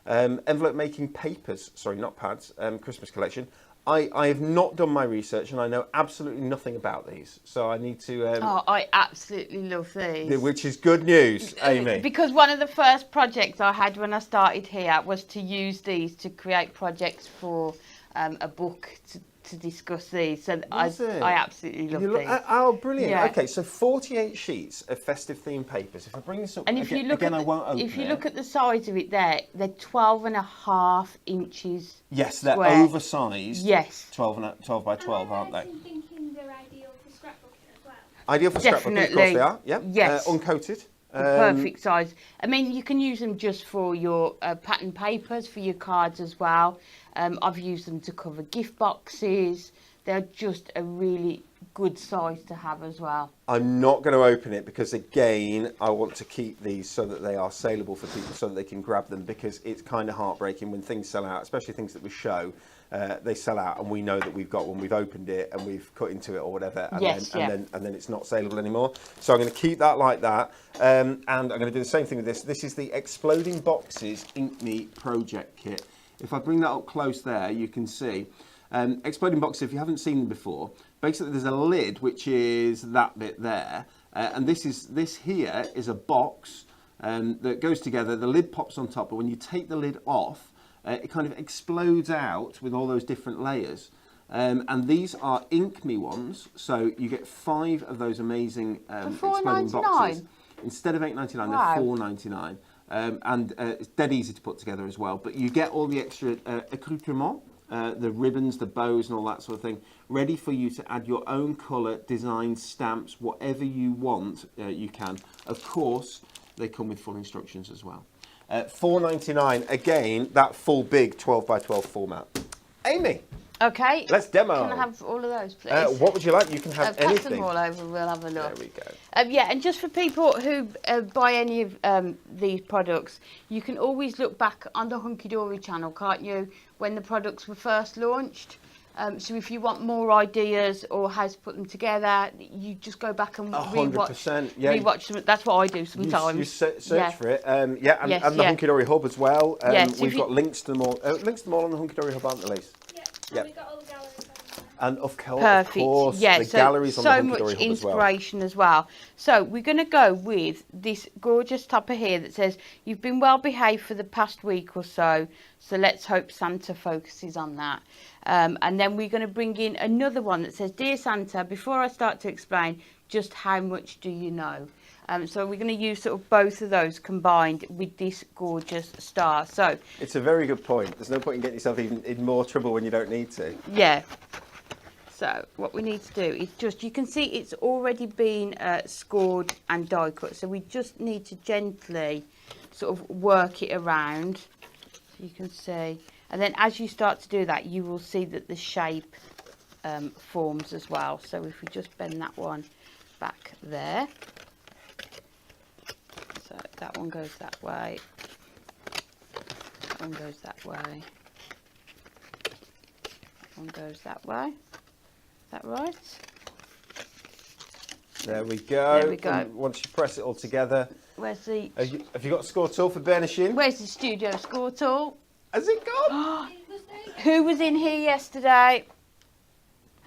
[SPEAKER 1] Envelope making papers, sorry, not pads, Christmas collection. I have not done my research and I know absolutely nothing about these, so I need to...
[SPEAKER 2] I absolutely love these.
[SPEAKER 1] Which is good news, Amy.
[SPEAKER 2] Because one of the first projects I had when I started here was to use these to create projects for a book to discuss these. So I absolutely love these.
[SPEAKER 1] Oh, brilliant.
[SPEAKER 2] Yeah.
[SPEAKER 1] Okay, so 48 sheets of festive themed papers. If I bring this up
[SPEAKER 2] and if
[SPEAKER 1] again,
[SPEAKER 2] you look
[SPEAKER 1] I won't open
[SPEAKER 2] if you look at the size of it there, they're 12.5 inches.
[SPEAKER 1] Yes, they're
[SPEAKER 2] square.
[SPEAKER 1] oversized.
[SPEAKER 2] Yes.
[SPEAKER 1] 12 by 12, aren't they?
[SPEAKER 3] I'm thinking they're ideal for scrapbooking as well.
[SPEAKER 1] Ideal for scrapbooking, of course they are. Yeah.
[SPEAKER 2] Yes.
[SPEAKER 1] Uncoated.
[SPEAKER 2] The perfect size. I mean, you can use them just for your pattern papers, for your cards as well. I've used them to cover gift boxes. They're just a really good size to have as well.
[SPEAKER 1] I'm not going to open it because, again, I want to keep these so that they are saleable for people so that they can grab them, because it's kind of heartbreaking when things sell out, especially things that we show. They sell out and we know that we've got one, we've opened it and we've cut into it or whatever, and, then it's not saleable anymore. So I'm going to keep that like that, and I'm going to do the same thing with this. This is the Exploding Boxes Ink Me Project Kit. If I bring that up close there, you can see. Exploding boxes, if you haven't seen them before, basically there's a lid which is that bit there, and this here is a box that goes together. The lid pops on top, but when you take the lid off, it kind of explodes out with all those different layers. And these are Ink Me ones, so you get 5 of those amazing exploding boxes. Instead of £8.99, they're £4.99. and it's dead easy to put together as well. But you get all the extra accoutrements, the ribbons, the bows and all that sort of thing, ready for you to add your own colour, designs, stamps, whatever you want, you can. Of course, they come with full instructions as well. $4.99, again, that full big 12 by 12 format. Amy,
[SPEAKER 2] Okay.
[SPEAKER 1] let's demo.
[SPEAKER 2] Can I have all of those, please?
[SPEAKER 1] What would you like? You can have
[SPEAKER 2] pass
[SPEAKER 1] anything.
[SPEAKER 2] them all over, we'll have a look.
[SPEAKER 1] There we go.
[SPEAKER 2] Yeah, and just for people who buy any of these products, you can always look back on the Hunky Dory channel, can't you, when the products were first launched. So if you want more ideas or how to put them together, you just go back and
[SPEAKER 1] 100%, yeah.
[SPEAKER 2] rewatch them. That's what I do sometimes.
[SPEAKER 1] You search for it, and the Hunky Dory Hub as well.
[SPEAKER 2] So
[SPEAKER 1] we've got links to them all. Links to them all on the Hunky Dory Hub, aren't there, Lise?
[SPEAKER 3] Yeah, and we got all the galleries on there.
[SPEAKER 1] And of course,
[SPEAKER 2] Perfect.
[SPEAKER 1] the galleries on the Hunky Dory
[SPEAKER 2] So much
[SPEAKER 1] Hub as well.
[SPEAKER 2] inspiration as well. So we're going to go with this gorgeous topper here that says, "You've been well behaved for the past week or so, so let's hope Santa focuses on that." And then we're going to bring in another one that says, "Dear Santa, before I start to explain, just how much do you know?" So we're going to use sort of both of those combined with this gorgeous star. So
[SPEAKER 1] it's a very good point. There's no point in getting yourself even in more trouble when you don't need to.
[SPEAKER 2] yeah. So what we need to do is just, you can see it's already been scored and die cut. So we just need to gently sort of work it around. You can see. And then as you start to do that, you will see that the shape forms as well. So if we just bend that one back there. So that one goes that way. That one goes that way. That one goes that way. Is that right?
[SPEAKER 1] There we go.
[SPEAKER 2] There we go.
[SPEAKER 1] And once you press it all together.
[SPEAKER 2] Where's the...
[SPEAKER 1] Have you got a score tool for burnishing?
[SPEAKER 2] Where's the studio score tool?
[SPEAKER 1] Has it gone?
[SPEAKER 2] Who was in here yesterday?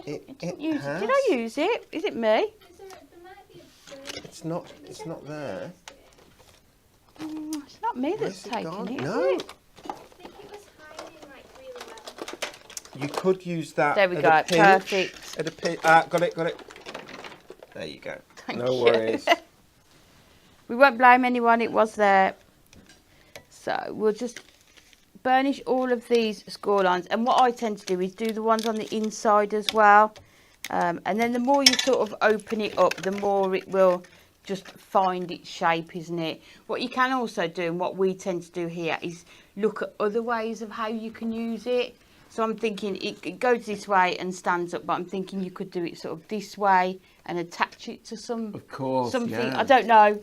[SPEAKER 1] It
[SPEAKER 2] Did
[SPEAKER 1] has.
[SPEAKER 2] I use it? Is it me?
[SPEAKER 3] There might be a
[SPEAKER 1] It's not there.
[SPEAKER 2] It's not me that's
[SPEAKER 1] Where's it
[SPEAKER 2] taken
[SPEAKER 1] gone?
[SPEAKER 2] it,
[SPEAKER 1] No.
[SPEAKER 2] is it?
[SPEAKER 3] I think it was hiding like really well.
[SPEAKER 1] You could use that.
[SPEAKER 2] There we
[SPEAKER 1] at
[SPEAKER 2] go,
[SPEAKER 1] a pinch,
[SPEAKER 2] perfect.
[SPEAKER 1] At a pinch. Got it. There you go.
[SPEAKER 2] Thank
[SPEAKER 1] no
[SPEAKER 2] you.
[SPEAKER 1] worries.
[SPEAKER 2] We won't blame anyone, it was there. So we'll just burnish all of these score lines. And what I tend to do is do the ones on the inside as well. And then the more you sort of open it up, the more it will just find its shape, isn't it? What you can also do, and what we tend to do here, is look at other ways of how you can use it. So I'm thinking it goes this way and stands up, but I'm thinking you could do it sort of this way and attach it to something.
[SPEAKER 1] Yeah.
[SPEAKER 2] I don't know.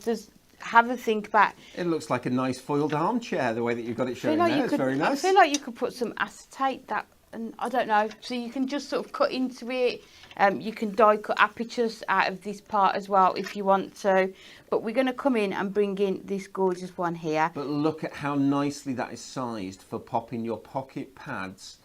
[SPEAKER 2] Have a think about.
[SPEAKER 1] It looks like a nice foiled armchair, the way that you've got it showing there. It's very nice.
[SPEAKER 2] I feel like you could put some acetate that, and I don't know. So you can just sort of cut into it. You can die cut apertures out of this part as well if you want to. But we're going to come in and bring in this gorgeous one here.
[SPEAKER 1] But look at how nicely that is sized for popping your pocket pads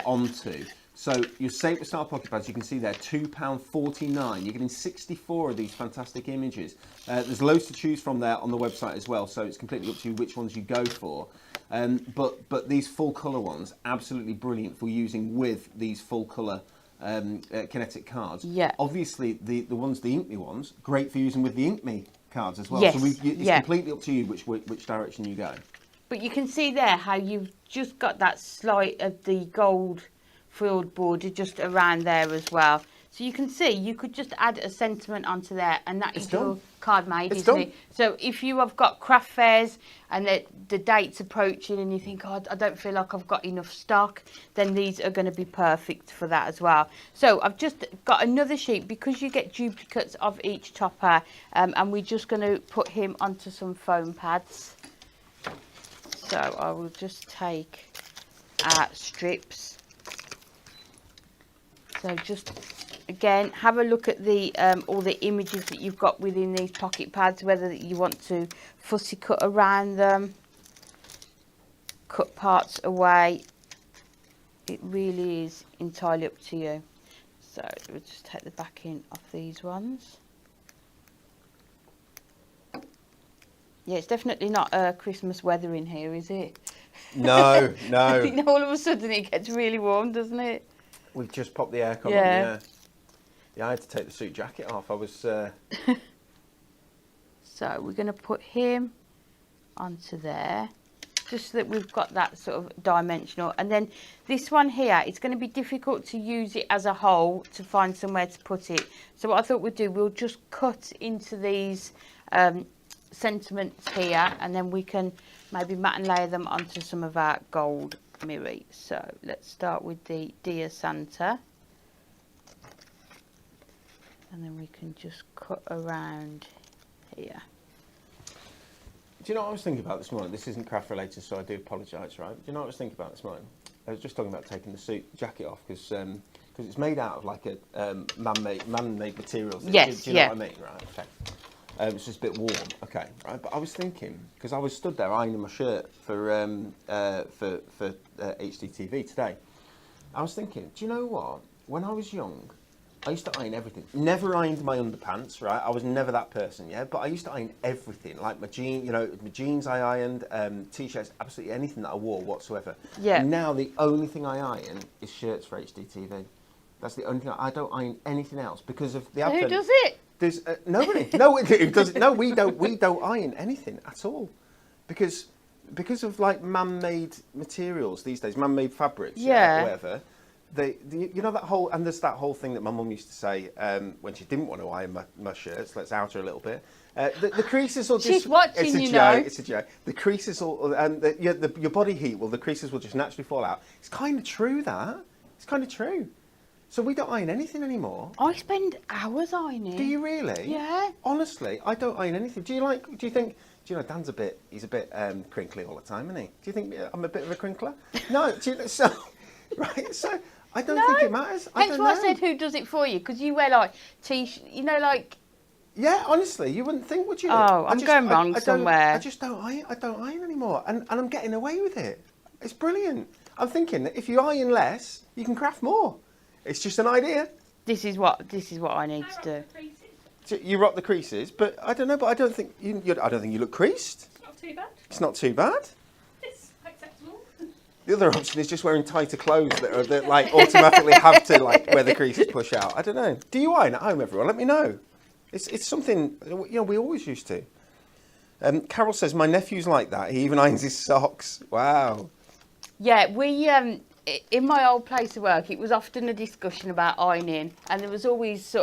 [SPEAKER 1] onto. So your Sabre style pocket pads, you can see there, £2.49. You're getting 64 of these fantastic images. There's loads to choose from there on the website as well, so it's completely up to you which ones you go for. But these full colour ones, absolutely brilliant for using with these full colour Kinetic cards.
[SPEAKER 2] Yeah.
[SPEAKER 1] Obviously, the Ink Me ones, great for using with the Ink Me cards as well.
[SPEAKER 2] Yes,
[SPEAKER 1] So it's completely up to you which direction you go.
[SPEAKER 2] But you can see there how you've just got that slight of the gold foiled border just around there as well. So you can see you could just add a sentiment onto there, and that is your card made, isn't it? So if you have got craft fairs and the date's approaching and you think, oh, I don't feel like I've got enough stock, then these are going to be perfect for that as well. So I've just got another sheet because you get duplicates of each topper, and we're just going to put him onto some foam pads. So I will just take our strips. So just again have a look at the all the images that you've got within these pocket pads, whether you want to fussy cut around them, cut parts away. It really is entirely up to you. So we'll just take the backing off these ones. Yeah, it's definitely not Christmas weather in here, is it?
[SPEAKER 1] No, no.
[SPEAKER 2] I think all of a sudden it gets really warm, doesn't it?
[SPEAKER 1] We've just popped the aircon on,
[SPEAKER 2] Yeah.
[SPEAKER 1] Yeah, I had to take the suit jacket off. I was...
[SPEAKER 2] So we're going to put him onto there, just so that we've got that sort of dimensional. And then this one here, it's going to be difficult to use it as a whole to find somewhere to put it. So what I thought we'd do, we'll just cut into these sentiments here, and then we can maybe matte and layer them onto some of our gold mirrors. So let's start with the Dear Santa. And then we can just cut around here.
[SPEAKER 1] Do you know what I was thinking about this morning? This isn't craft related, so I do apologise, right? Do you know what I was thinking about this morning? I was just talking about taking the jacket off because it's made out of like a man-made materials.
[SPEAKER 2] Yes,
[SPEAKER 1] do you know what I mean? Right, okay. It's just a bit warm, okay, right? But I was thinking, because I was stood there ironing my shirt for HDTV today. I was thinking, do you know what? When I was young, I used to iron everything. Never ironed my underpants, right? I was never that person, yeah? But I used to iron everything, like my jeans I ironed, t-shirts, absolutely anything that I wore whatsoever.
[SPEAKER 2] Yeah.
[SPEAKER 1] And now the only thing I iron is shirts for HDTV. That's the only thing. I don't iron anything else because of the advent.
[SPEAKER 2] Who does it?
[SPEAKER 1] There's nobody. No, who does it? No, we don't. We don't iron anything at all, because of like man-made materials these days, man-made fabrics,
[SPEAKER 2] Yeah.
[SPEAKER 1] whatever. You know that whole, and there's that whole thing that my mum used to say when she didn't want to iron my shirts. Let's out her a little bit. The creases will just.
[SPEAKER 2] She's watching,
[SPEAKER 1] it's a
[SPEAKER 2] you
[SPEAKER 1] joke,
[SPEAKER 2] know.
[SPEAKER 1] It's a joke. The creases will, and your body heat will. The creases will just naturally fall out. It's kind of true that. It's kind of true. So we don't iron anything anymore.
[SPEAKER 2] I spend hours ironing.
[SPEAKER 1] Do you really?
[SPEAKER 2] Yeah.
[SPEAKER 1] Honestly, I don't iron anything. Do you think? Do you know Dan's he's a bit crinkly all the time, isn't he? Do you think I'm a bit of a crinkler? No. Right. So I don't think it matters.
[SPEAKER 2] Hence why I said who does it for you, because you wear like like.
[SPEAKER 1] Yeah, honestly, you wouldn't think, would you?
[SPEAKER 2] Oh, I'm going wrong somewhere.
[SPEAKER 1] I just don't iron. I don't iron anymore, and I'm getting away with it. It's brilliant. I'm thinking that if you iron less, you can craft more. It's just an idea.
[SPEAKER 2] This is what I need to do.
[SPEAKER 1] You rock the creases, but I don't know. But I don't think you look creased.
[SPEAKER 3] It's not too bad.
[SPEAKER 1] It's not too bad.
[SPEAKER 3] It's acceptable.
[SPEAKER 1] The other option is just wearing tighter clothes that like automatically have to like where the creases push out. I don't know. Do you iron at home, everyone? Let me know. It's something we always used to. Carol says my nephew's like that. He even irons his socks. Wow.
[SPEAKER 2] Yeah, we in my old place of work, it was often a discussion about ironing, and there was always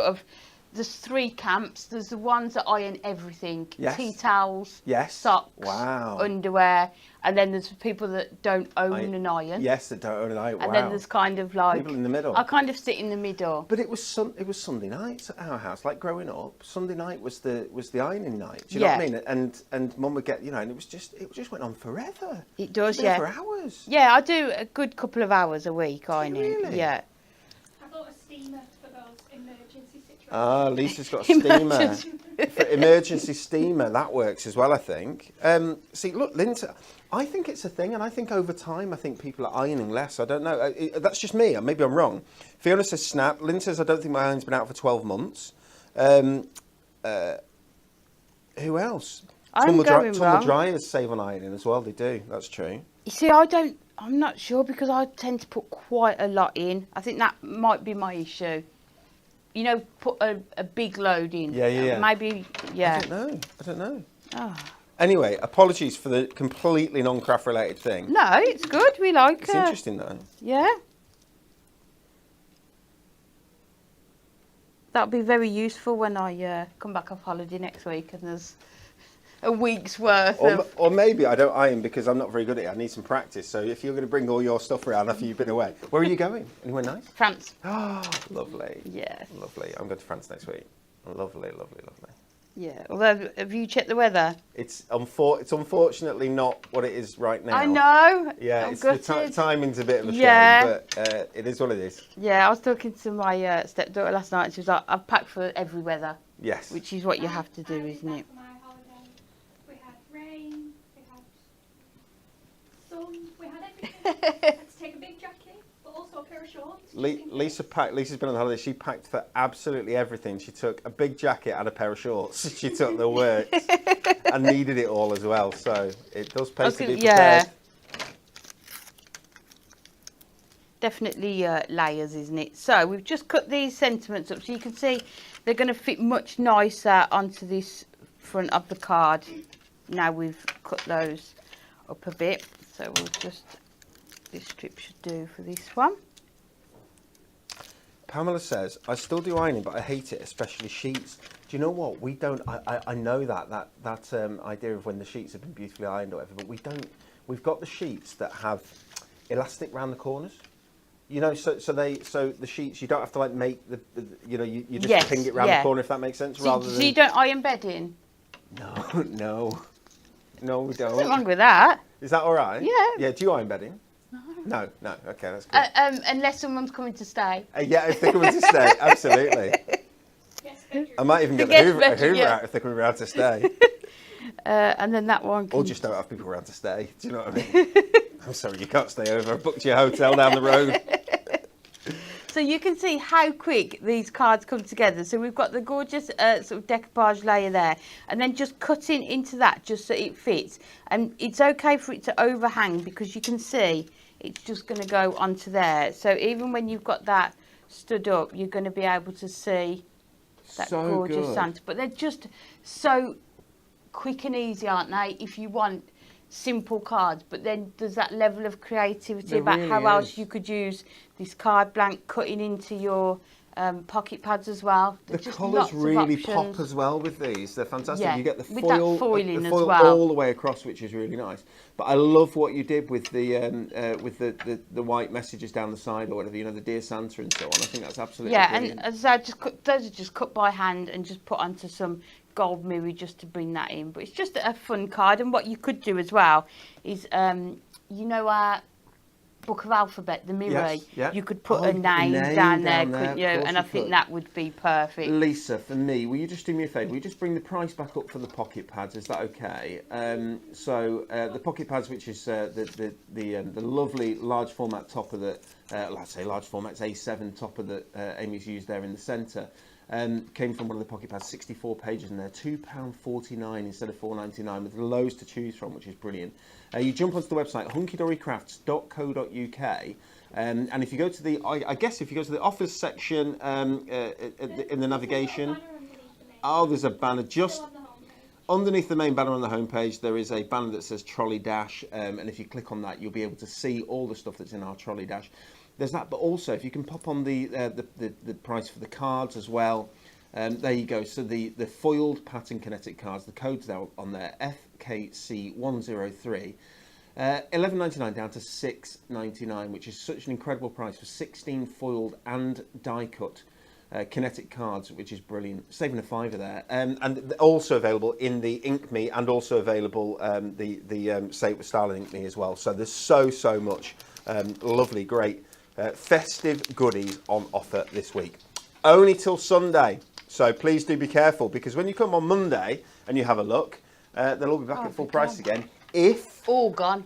[SPEAKER 2] there's three camps. There's the ones that iron everything,
[SPEAKER 1] yes.
[SPEAKER 2] tea towels,
[SPEAKER 1] yes.
[SPEAKER 2] socks,
[SPEAKER 1] wow.
[SPEAKER 2] underwear, and then there's people that don't own an iron.
[SPEAKER 1] Yes, that don't own an iron.
[SPEAKER 2] And
[SPEAKER 1] wow.
[SPEAKER 2] then there's kind of like
[SPEAKER 1] people in the middle.
[SPEAKER 2] I kind of sit in the middle.
[SPEAKER 1] But it was Sunday nights at our house. Like growing up, Sunday night was the ironing night. Do you know what I mean? And Mum would get and it just went on forever.
[SPEAKER 2] It does,
[SPEAKER 1] yeah. For hours.
[SPEAKER 2] Yeah, I do a good couple of hours a week ironing.
[SPEAKER 1] Really?
[SPEAKER 2] Yeah.
[SPEAKER 3] I bought a steamer for those emergency situations.
[SPEAKER 1] Ah, Lisa's got a steamer. For emergency steamer, that works as well, I think. See, look, Linda, I think it's a thing, and I think over time, I think people are ironing less. I don't know. That's just me. Maybe I'm wrong. Fiona says snap. Lynn says I don't think my iron's been out for 12 months. Who else? Tumble dryers save on ironing as well. They do. That's true.
[SPEAKER 2] You see, I'm not sure because I tend to put quite a lot in. I think that might be my issue. You know, put a big load in.
[SPEAKER 1] Yeah.
[SPEAKER 2] Maybe, yeah.
[SPEAKER 1] I don't know.
[SPEAKER 2] Oh.
[SPEAKER 1] Anyway, apologies for the completely non-craft related thing.
[SPEAKER 2] No, it's good. We like it.
[SPEAKER 1] It's interesting though.
[SPEAKER 2] Yeah. That'll be very useful when I come back off holiday next week and there's a week's worth
[SPEAKER 1] or maybe I don't iron because I'm not very good at it. I need some practice. So if you're going to bring all your stuff around after you've been away, where are you going? Anywhere nice?
[SPEAKER 2] France.
[SPEAKER 1] Oh, lovely.
[SPEAKER 2] Yes.
[SPEAKER 1] Lovely. I'm going to France next week. Lovely.
[SPEAKER 2] Yeah. Although, have you checked the weather?
[SPEAKER 1] It's unfortunately not what it is right now.
[SPEAKER 2] I know.
[SPEAKER 1] Yeah, the timing's a bit of a shame, but it is what it is.
[SPEAKER 2] Yeah, I was talking to my stepdaughter last night and she was like, I've packed for every weather.
[SPEAKER 1] Yes.
[SPEAKER 2] Which is what you have to do, isn't it?
[SPEAKER 3] For my holiday, we had rain, we had sun, we had everything. I had to take a big jacket, but also a pair of shorts.
[SPEAKER 1] Lisa's been on holiday. She packed for absolutely everything. She took a big jacket and a pair of shorts. She took the works and needed it all as well. So it does pay to be prepared.
[SPEAKER 2] Yeah. Definitely layers, isn't it? So we've just cut these sentiments up so you can see they're going to fit much nicer onto this front of the card. now we've cut those up a bit. So we'll just, this strip should do for this one.
[SPEAKER 1] Pamela says, I still do ironing, but I hate it, especially sheets. Do you know what? We don't, I know that idea of when the sheets have been beautifully ironed or whatever, but we don't, we've got the sheets that have elastic round the corners. You know, so the sheets, you don't have to like make you know, you just ping it round the corner, if that makes sense, rather than...
[SPEAKER 2] So you don't iron bedding?
[SPEAKER 1] No, we don't.
[SPEAKER 2] Nothing wrong with that.
[SPEAKER 1] Is that all right?
[SPEAKER 2] Yeah.
[SPEAKER 1] Yeah, do you iron bedding? No. Okay, that's good.
[SPEAKER 2] Unless someone's coming to stay.
[SPEAKER 1] Yeah, if they're coming to stay, absolutely. I might even get the Hoover out if they're coming around to stay.
[SPEAKER 2] And then that one can...
[SPEAKER 1] Or just don't have people around to stay. Do you know what I mean? I'm sorry, you can't stay over. I booked your hotel down the road.
[SPEAKER 2] So you can see how quick these cards come together. So we've got the gorgeous sort of decoupage layer there, and then just cutting into that just so it fits. And it's okay for it to overhang because you can see it's just going to go onto there. So even when you've got that stood up, you're going to be able to see that
[SPEAKER 1] So
[SPEAKER 2] gorgeous
[SPEAKER 1] good.
[SPEAKER 2] Santa. But they're just so quick and easy, aren't they? If you want simple cards, but then there's that level of creativity
[SPEAKER 1] There
[SPEAKER 2] about
[SPEAKER 1] really
[SPEAKER 2] how else
[SPEAKER 1] is.
[SPEAKER 2] you could use this card blank cutting into your pocket pads as well.
[SPEAKER 1] The
[SPEAKER 2] There's just
[SPEAKER 1] colours
[SPEAKER 2] lots of
[SPEAKER 1] really pop
[SPEAKER 2] options.
[SPEAKER 1] as well with these. They're fantastic.
[SPEAKER 2] Yeah,
[SPEAKER 1] You get the
[SPEAKER 2] with that
[SPEAKER 1] foil,
[SPEAKER 2] foiling
[SPEAKER 1] the
[SPEAKER 2] as
[SPEAKER 1] foil
[SPEAKER 2] well.
[SPEAKER 1] all the way across, which is really nice. But I love what you did with the white messages down the side or whatever. You know, the Dear Santa and so on. I think that's absolutely
[SPEAKER 2] Yeah,
[SPEAKER 1] brilliant.
[SPEAKER 2] and as I just cut, those are just cut by hand and just put onto some gold mirror just to bring that in. But it's just a fun card. And what you could do as well is, you know, our book of alphabet, the mirror.
[SPEAKER 1] Yes, yeah.
[SPEAKER 2] You could put
[SPEAKER 1] Oh,
[SPEAKER 2] a name down there, couldn't you?
[SPEAKER 1] of course
[SPEAKER 2] And I
[SPEAKER 1] you
[SPEAKER 2] think
[SPEAKER 1] could.
[SPEAKER 2] that would be perfect.
[SPEAKER 1] Lisa, for me, will you just do me a favour? Will you just bring the price back up for the pocket pads? Is that okay? The pocket pads, which is the lovely large format topper that, let's say large format's A7 topper that Amy's used there in the centre, came from one of the pocket pads, 64 pages in there, £2.49 instead of £4.99, with loads to choose from, which is brilliant. You jump onto the website hunkydorycrafts.co.uk. And if you go to the, I guess if you go to the offers section in the navigation, there's a banner just underneath the main banner on the homepage. There is a banner that says Trolley Dash, and if you click on that, you'll be able to see all the stuff that's in our Trolley Dash. There's that, but also if you can pop on the price for the cards as well. There you go. So the foiled pattern Kinetic cards, the code's there on there, FKC103. $11.99 down to $6.99, which is such an incredible price for 16 foiled and die cut Kinetic cards, which is brilliant. Saving a fiver there, and also available in the Ink Me, and also available the Say It With Starling Ink Me as well. So there's so much lovely, great festive goodies on offer this week. Only till Sunday, so please do be careful, because when you come on Monday and you have a look, they'll all be back at full price again.
[SPEAKER 2] All gone.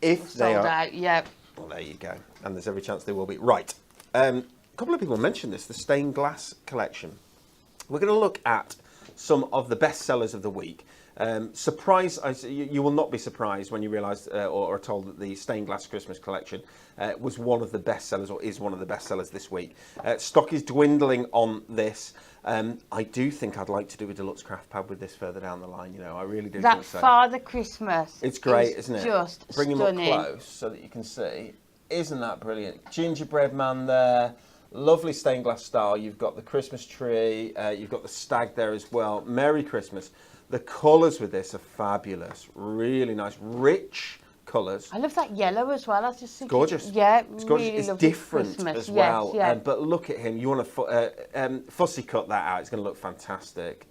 [SPEAKER 1] If they
[SPEAKER 2] Sold
[SPEAKER 1] are
[SPEAKER 2] out, yeah.
[SPEAKER 1] Well, there you go. And there's every chance they will be. Right. A couple of people mentioned this, the stained glass collection. We're going to look at some of the best sellers of the week. You will not be surprised when you realise or are told that the stained glass Christmas collection was one of the best sellers, or is one of the best sellers this week. Stock is dwindling on this. I do think I'd like to do a deluxe craft pad with this further down the line. You know, I really do
[SPEAKER 2] That
[SPEAKER 1] think so.
[SPEAKER 2] Father Christmas.
[SPEAKER 1] It's great, isn't it?
[SPEAKER 2] Just
[SPEAKER 1] Bring him
[SPEAKER 2] stunning.
[SPEAKER 1] up close so that you can see. Isn't that brilliant? Gingerbread man there. Lovely stained glass style. You've got the Christmas tree. You've got the stag there as well. Merry Christmas. The colours with this are fabulous. Really nice, rich colours.
[SPEAKER 2] I love that yellow as well. I just think
[SPEAKER 1] Gorgeous.
[SPEAKER 2] Yeah,
[SPEAKER 1] It's gorgeous.
[SPEAKER 2] really
[SPEAKER 1] It's
[SPEAKER 2] lovely
[SPEAKER 1] different
[SPEAKER 2] Christmas.
[SPEAKER 1] as well.
[SPEAKER 2] Yes, yeah.
[SPEAKER 1] But look at him. You want to fussy cut that out. It's going to look fantastic.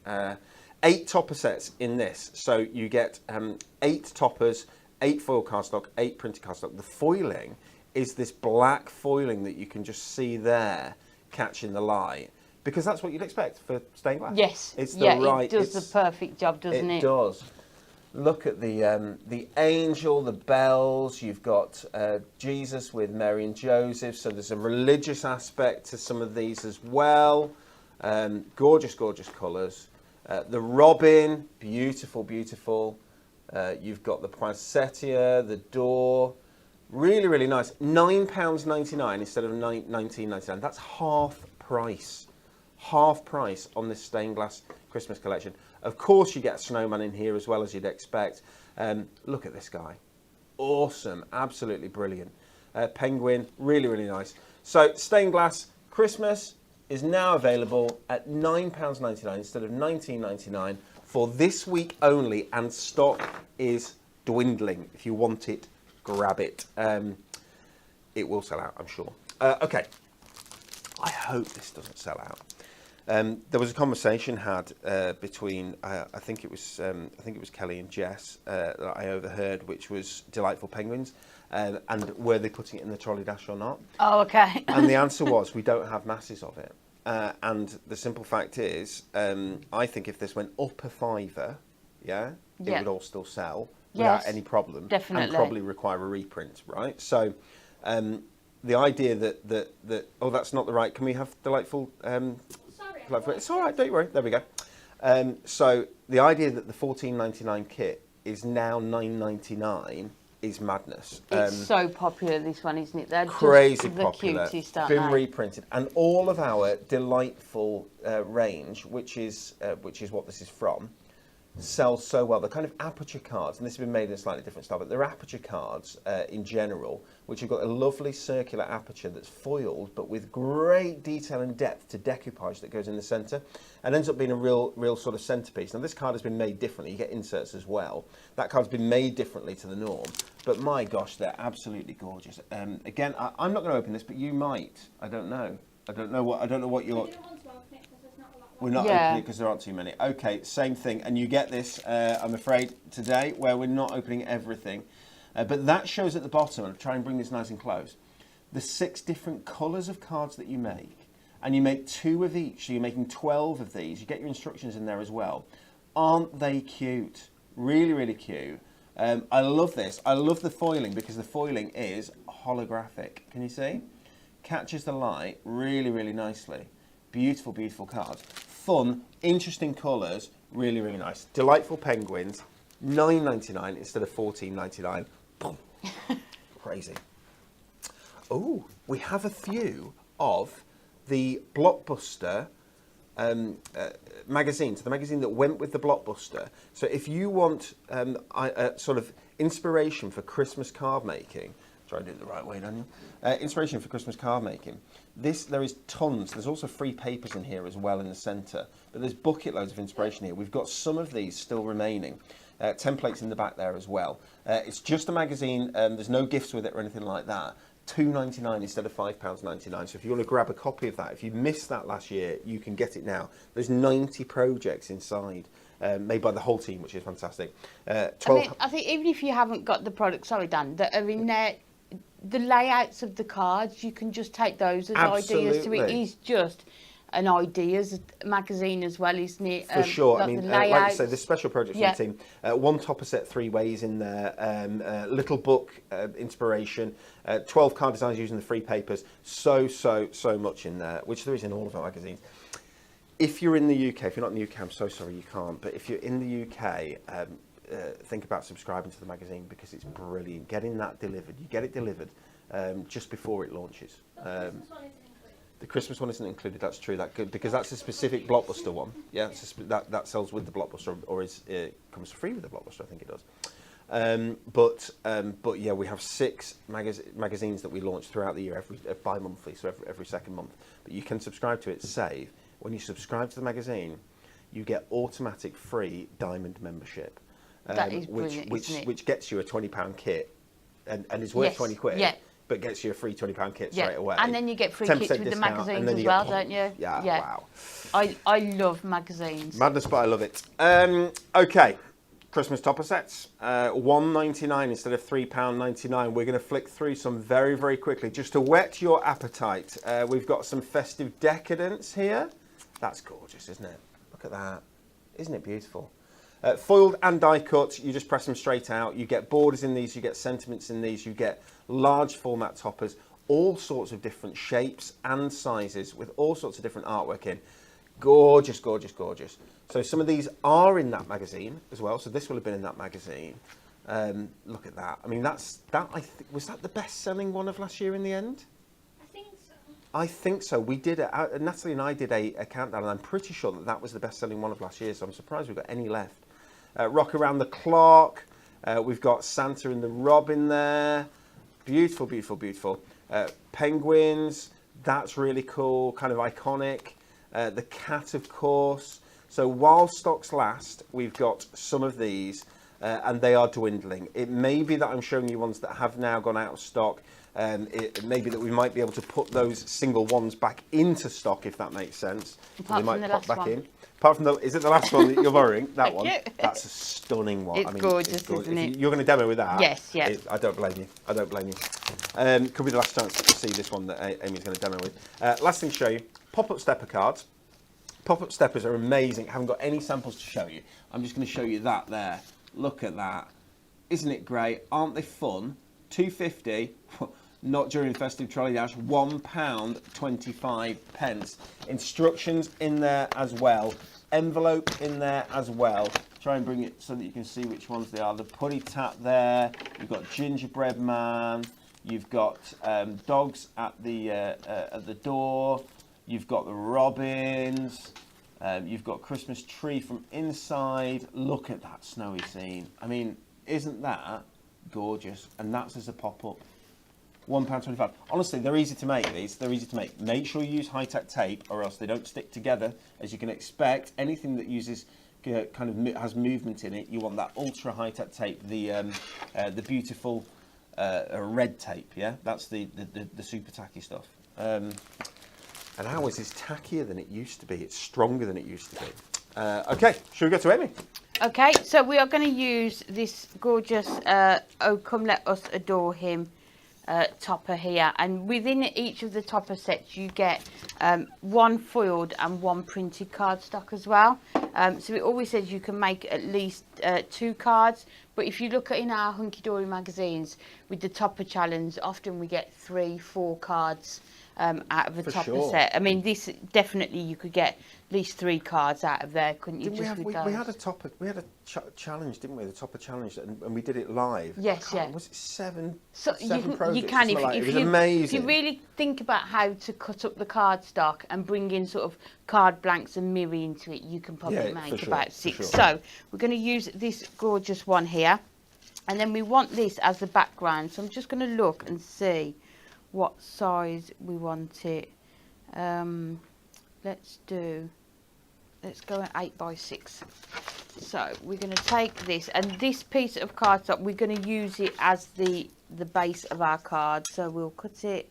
[SPEAKER 1] 8 topper sets in this. So you get 8 toppers, 8 foil cardstock, 8 printed cardstock. The foiling is this black foiling that you can just see there catching the light. Because that's what you'd expect for stained glass.
[SPEAKER 2] Yes,
[SPEAKER 1] It's the
[SPEAKER 2] yeah,
[SPEAKER 1] right,
[SPEAKER 2] it does the perfect job, doesn't it?
[SPEAKER 1] It does. Look at the angel, the bells. You've got Jesus with Mary and Joseph. So there's a religious aspect to some of these as well. Gorgeous colours. The robin, beautiful. You've got the poinsettia, the door. Really nice. £9.99 instead of £19.99. That's half price. half price on this stained glass Christmas collection. Of course, you get a snowman in here as well as you'd expect. Look at this guy. Awesome, absolutely brilliant. Penguin, really, really nice. So stained glass Christmas is now available at £9.99 instead of £19.99 for this week only, and stock is dwindling. If you want it, grab it. It will sell out, I'm sure. Okay, I hope this doesn't sell out. There was a conversation had between I think it was Kelly and Jess that I overheard, which was delightful penguins, and were they putting it in the Trolley Dash or not?
[SPEAKER 2] Oh, okay.
[SPEAKER 1] And the answer was we don't have masses of it. And the simple fact is, I think if this went up a fiver, it would all still sell without any problem.
[SPEAKER 2] Definitely.
[SPEAKER 1] And probably require a reprint, right? So the idea that that's not the right. Can we have delightful?
[SPEAKER 3] Sorry.
[SPEAKER 1] It's all right. Don't worry. There we go. So the idea that the £14.99 kit is now £9.99 is madness.
[SPEAKER 2] It's so popular, this one, isn't it? They're
[SPEAKER 1] Crazy
[SPEAKER 2] just
[SPEAKER 1] popular.
[SPEAKER 2] The cutest, aren't
[SPEAKER 1] been
[SPEAKER 2] they?
[SPEAKER 1] reprinted, and all of our delightful range, which is what this is from, sells so well. The kind of aperture cards, and this has been made in a slightly different style, but they're aperture cards in general, which have got a lovely circular aperture that's foiled, but with great detail and depth to decoupage that goes in the centre, and ends up being a real sort of centrepiece. Now, this card has been made differently. You get inserts as well. That card's been made differently to the norm, but my gosh, they're absolutely gorgeous. Again, I'm not going to open this, but you might. I don't know. I don't know what you're.
[SPEAKER 3] We don't want to open it because there's not a lot left.
[SPEAKER 1] We're not opening it because there aren't too many. Okay, same thing. And you get this, I'm afraid, today, where we're not opening everything. But that shows at the bottom, I'll try and bring this nice and close, the 6 different colours of cards that you make. And you make 2 of each, so you're making 12 of these. You get your instructions in there as well. Aren't they cute? Really, really cute. I love this. I love the foiling because the foiling is holographic. Can you see? Catches the light really, really nicely. Beautiful, beautiful cards. Fun, interesting colours, really, really nice. Delightful penguins, £9.99 instead of £14.99. Boom. Crazy. Oh, we have a few of the Blockbuster magazine. So the magazine that went with the Blockbuster. So if you want sort of inspiration for Christmas card making, try to do it the right way, don't you? Inspiration for Christmas card making. There is tons. There's also free papers in here as well in the centre. But there's bucket loads of inspiration here. We've got some of these still remaining. Templates in the back there as well. It's just a magazine. There's no gifts with it or anything like that. £2.99 instead of £5.99. So if you want to grab a copy of that, if you missed that last year, you can get it now. There's 90 projects inside. Made by the whole team, which is fantastic. 12.
[SPEAKER 2] I think even if you haven't got the products, sorry Dan, that are in there, the layouts of the cards, you can just take those as ideas. So it is just an ideas magazine as well, isn't it?
[SPEAKER 1] For sure.
[SPEAKER 2] Like
[SPEAKER 1] I mean,
[SPEAKER 2] the
[SPEAKER 1] like I say, there's special projects from the team. One topper set 3 ways in there. Little book inspiration. 12 card designs using the free papers. So much in there, which there is in all of our magazines. If you're in the UK, if you're not in the UK, I'm so sorry you can't. But if you're in the UK, think about subscribing to the magazine because it's brilliant. Getting that delivered. You get it delivered just before it launches. The Christmas one isn't included. That's true. Because that's a specific Blockbuster one. Yeah, that sells with the Blockbuster, or comes free with the Blockbuster. I think it does. But yeah, we have 6 magazines that we launch throughout the year, bi-monthly, so every second month. But you can subscribe to it. Save. When you subscribe to the magazine, you get automatic free diamond membership,
[SPEAKER 2] that is brilliant,
[SPEAKER 1] which gets you a £20 kit, and is worth 20 quid. Yeah. But gets you a free £20 kit straight away.
[SPEAKER 2] And then you get free kits with the magazines as well, don't you?
[SPEAKER 1] Yeah, wow.
[SPEAKER 2] I love magazines.
[SPEAKER 1] Madness, but I love it. Okay, Christmas topper sets. £1.99 instead of £3.99. We're going to flick through some very, very quickly. Just to whet your appetite, we've got some festive decadence here. That's gorgeous, isn't it? Look at that. Isn't it beautiful? Foiled and die cut, you just press them straight out. You get borders in these, you get sentiments in these, you get large format toppers, all sorts of different shapes and sizes with all sorts of different artwork in. Gorgeous, gorgeous, gorgeous. So some of these are in that magazine as well. So this will have been in that magazine. Look at that. I mean, was that the best selling one of last year in the end?
[SPEAKER 3] I think so.
[SPEAKER 1] I think so. We did Natalie and I did a countdown, and I'm pretty sure that was the best-selling one of last year. So I'm surprised we've got any left. Rock Around the Clock. We've got Santa and the Robin there. Beautiful, beautiful, beautiful. Penguins. That's really cool. Kind of iconic. The Cat, of course. So while stocks last, we've got some of these, and they are dwindling. It may be that I'm showing you ones that have now gone out of stock. It may be that we might be able to put those single ones back into stock, if that makes sense.
[SPEAKER 2] Apart
[SPEAKER 1] they might
[SPEAKER 2] from the
[SPEAKER 1] pop
[SPEAKER 2] last
[SPEAKER 1] back
[SPEAKER 2] one.
[SPEAKER 1] in. Apart from is it the last one that you're borrowing? That one.
[SPEAKER 2] you.
[SPEAKER 1] That's a stunning one.
[SPEAKER 2] It's gorgeous, isn't it?
[SPEAKER 1] You're going to demo with that?
[SPEAKER 2] Yes, yes.
[SPEAKER 1] I don't blame you. I don't blame you. Could be the last chance to see this one that Amy's going to demo with. Last thing to show you, pop-up stepper cards. Pop-up steppers are amazing. I haven't got any samples to show you. I'm just going to show you that there. Look at that. Isn't it great? Aren't they fun? £2.50. Not during the festive trolley dash. £1.25. Instructions in there as well. Envelope in there as well. Try and bring it so that you can see which ones they are. The putty tap there. You've got gingerbread man. You've got dogs at the door. You've got the robins. You've got Christmas tree from inside. Look at that snowy scene. I mean, isn't that gorgeous? And that's as a pop-up. £1.25. Honestly, they're easy to make, these. They're easy to make. Make sure you use high-tech tape or else they don't stick together. As you can expect, anything that uses kind of has movement in it, you want that ultra high-tech tape, the beautiful red tape, yeah? That's the super tacky stuff. And ours is tackier than it used to be. It's stronger than it used to be. Okay, shall we go to Amy?
[SPEAKER 2] Okay, so we are going to use this gorgeous Oh Come Let Us Adore Him topper here, and within each of the topper sets you get one foiled and one printed cardstock as well. So it always says you can make at least 2 cards, but if you look at in our Hunky Dory magazines with the topper challenge, often we get 3-4 cards out of a topper set. I mean, this definitely you could get at least 3 cards out of there, couldn't you?
[SPEAKER 1] We had a topper. We had a challenge, didn't we? The topper challenge, and we did it live.
[SPEAKER 2] Yes, yeah.
[SPEAKER 1] Was it 7?
[SPEAKER 2] So
[SPEAKER 1] 7
[SPEAKER 2] you can if
[SPEAKER 1] it was
[SPEAKER 2] you
[SPEAKER 1] amazing.
[SPEAKER 2] if you really think about how to cut up the cardstock and bring in sort of card blanks and mirror into it, you can probably make about 6.
[SPEAKER 1] Sure.
[SPEAKER 2] So we're going to use this gorgeous one here, and then we want this as the background. So I'm just going to look and see what size we want it. Let's go at 8x6. So we're going to take this, and this piece of cardstock, we're going to use it as the base of our card. So we'll cut it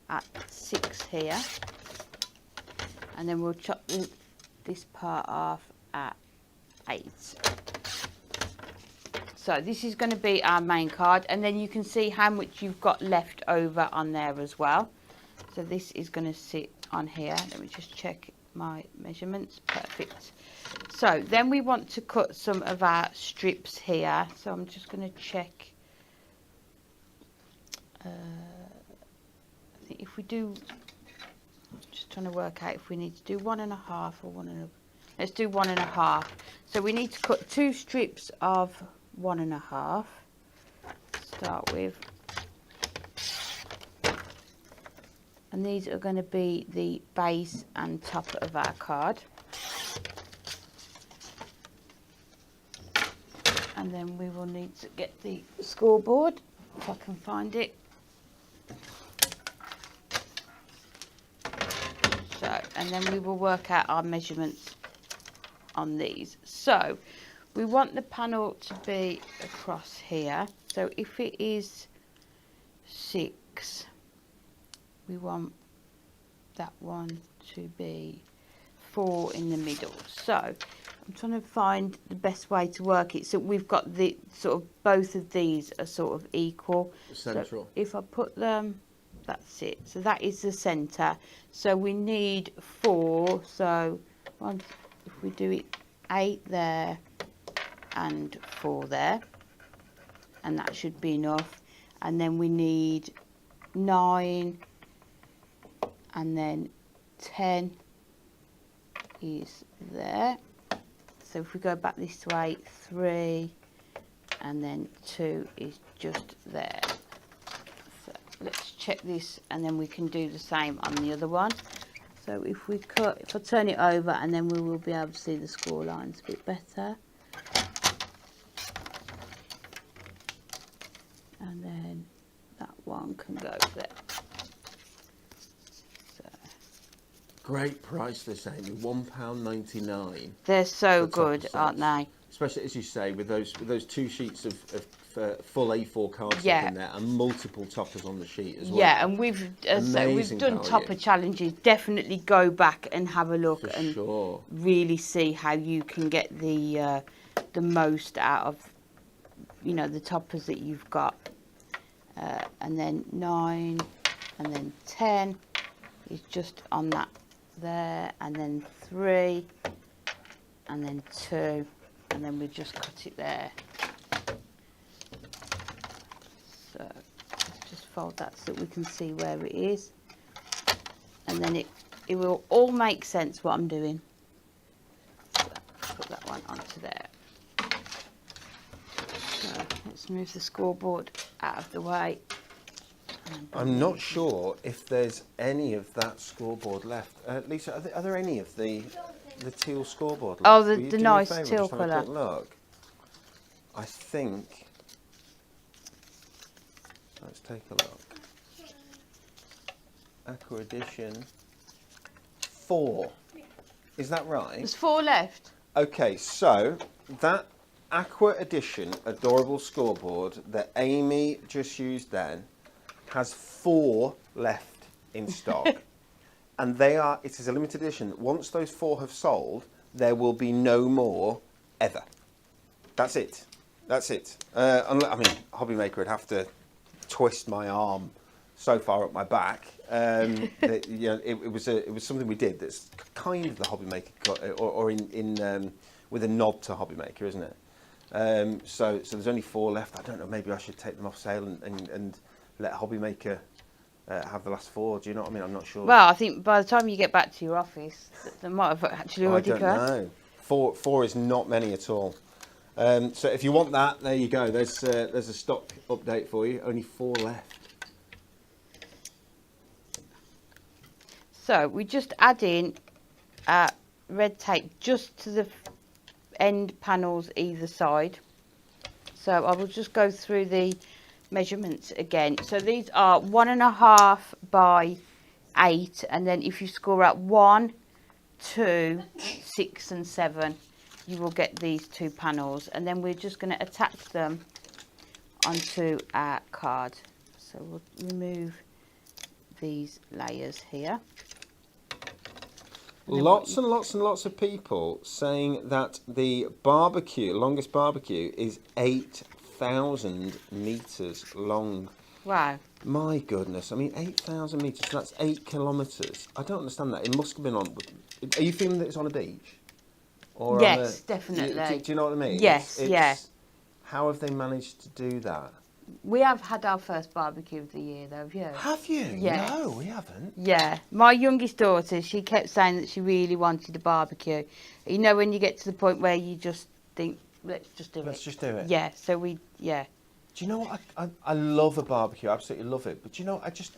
[SPEAKER 2] at 6 here, and then we'll chop this part off at 8. So this is going to be our main card, and then you can see how much you've got left over on there as well. So this is going to sit on here. Let me just check my measurements. Perfect. So then we want to cut some of our strips here. So I'm just going to check. I think if we do, I'm just trying to work out if we need to do 1.5 or 1.5. Let's do 1.5. So we need to cut 2 strips of 1.5. Start with. And these are going to be the base and top of our card. And then we will need to get the scoreboard, if I can find it. So, and then we will work out our measurements on these. So, we want the panel to be across here. So, if it is 6, we want that one to be 4 in the middle. So I'm trying to find the best way to work it. So we've got the sort of both of these are sort of equal.
[SPEAKER 1] Central.
[SPEAKER 2] So if I put them, that's it. So that is the centre. So we need 4. So if we do it 8 there and 4 there, and that should be enough. And then we need 9. And then 10 is there. So if we go back this way, 3, and then 2 is just there. So let's check this, and then we can do the same on the other one. So if we cut, if I turn it over, and then we will be able to see the score lines a bit better. And then that one can go there. So.
[SPEAKER 1] Great price, this, Amy. £1.99.
[SPEAKER 2] They're so
[SPEAKER 1] for
[SPEAKER 2] good,
[SPEAKER 1] topper
[SPEAKER 2] aren't
[SPEAKER 1] sets.
[SPEAKER 2] they?
[SPEAKER 1] Especially, as you say, with those 2 sheets of full A4 cardstock
[SPEAKER 2] Yeah.
[SPEAKER 1] in there, and multiple toppers on the sheet as well.
[SPEAKER 2] Yeah, and we've
[SPEAKER 1] Amazing
[SPEAKER 2] done
[SPEAKER 1] value.
[SPEAKER 2] topper challenges. Definitely go back and have a look
[SPEAKER 1] For
[SPEAKER 2] and
[SPEAKER 1] sure.
[SPEAKER 2] really see how you can get the most out of, you know, the toppers that you've got. And then 9, and then 10 is just on that there, and then 3, and then 2, and then we just cut it there. So let's just fold that so that we can see where it is, and then it will all make sense what I'm doing. So put that one onto there. So let's move the scoreboard out of the way.
[SPEAKER 1] I'm not sure if there's any of that scoreboard left. Lisa, are there any of the teal scoreboard left?
[SPEAKER 2] Oh,
[SPEAKER 1] Will
[SPEAKER 2] the
[SPEAKER 1] you do me a
[SPEAKER 2] nice
[SPEAKER 1] favour,
[SPEAKER 2] teal
[SPEAKER 1] just have a
[SPEAKER 2] colour.
[SPEAKER 1] quick look. I think. Let's take a look. Aqua Edition 4. Is that right?
[SPEAKER 2] There's 4 left.
[SPEAKER 1] Okay, so that Aqua Edition adorable scoreboard that Amy just used then has 4 left in stock. And it is a limited edition. Once those 4 have sold, there will be no more ever. That's it. That's it. I mean, Hobbymaker would have to twist my arm so far up my back. That, you know, it was something we did that's kind of the Hobbymaker, or in with a nod to Hobbymaker, isn't it? So there's only 4 left. I don't know. Maybe I should take them off sale and let Hobbymaker have the last 4. Do you know what I mean? I'm not sure.
[SPEAKER 2] Well, I think by the time you get back to your office, they might have actually already
[SPEAKER 1] I don't
[SPEAKER 2] gone.
[SPEAKER 1] know. 4 is not many at all. So if you want that, there you go. There's a stock update for you. Only 4 left.
[SPEAKER 2] So we just add in red tape just to the end panels either side. So I will just go through the measurements again. So these are 1.5 by 8, and then if you score at 1, 2, 6 and 7, you will get these 2 panels, and then we're just going to attach them onto our card. So we'll remove these layers here.
[SPEAKER 1] Lots and lots and lots of people saying that the longest barbecue is 8,000 metres long.
[SPEAKER 2] Wow.
[SPEAKER 1] My goodness, I mean 8,000 metres, so that's 8 kilometres. I don't understand that. It must have been on. Are you feeling that it's on a beach? Or
[SPEAKER 2] Yes, definitely.
[SPEAKER 1] Do you know what I mean?
[SPEAKER 2] Yes, yeah.
[SPEAKER 1] How have they managed to do that?
[SPEAKER 2] We have had our first barbecue of the year, though, have you?
[SPEAKER 1] Have you?
[SPEAKER 2] Yes.
[SPEAKER 1] No, we haven't.
[SPEAKER 2] Yeah. My youngest daughter, she kept saying that she really wanted a barbecue. You know, when you get to the point where you just think, let's just do it.
[SPEAKER 1] Let's just do it.
[SPEAKER 2] Yeah, so yeah.
[SPEAKER 1] Do you know what? I love a barbecue. I absolutely love it. But do you know, I just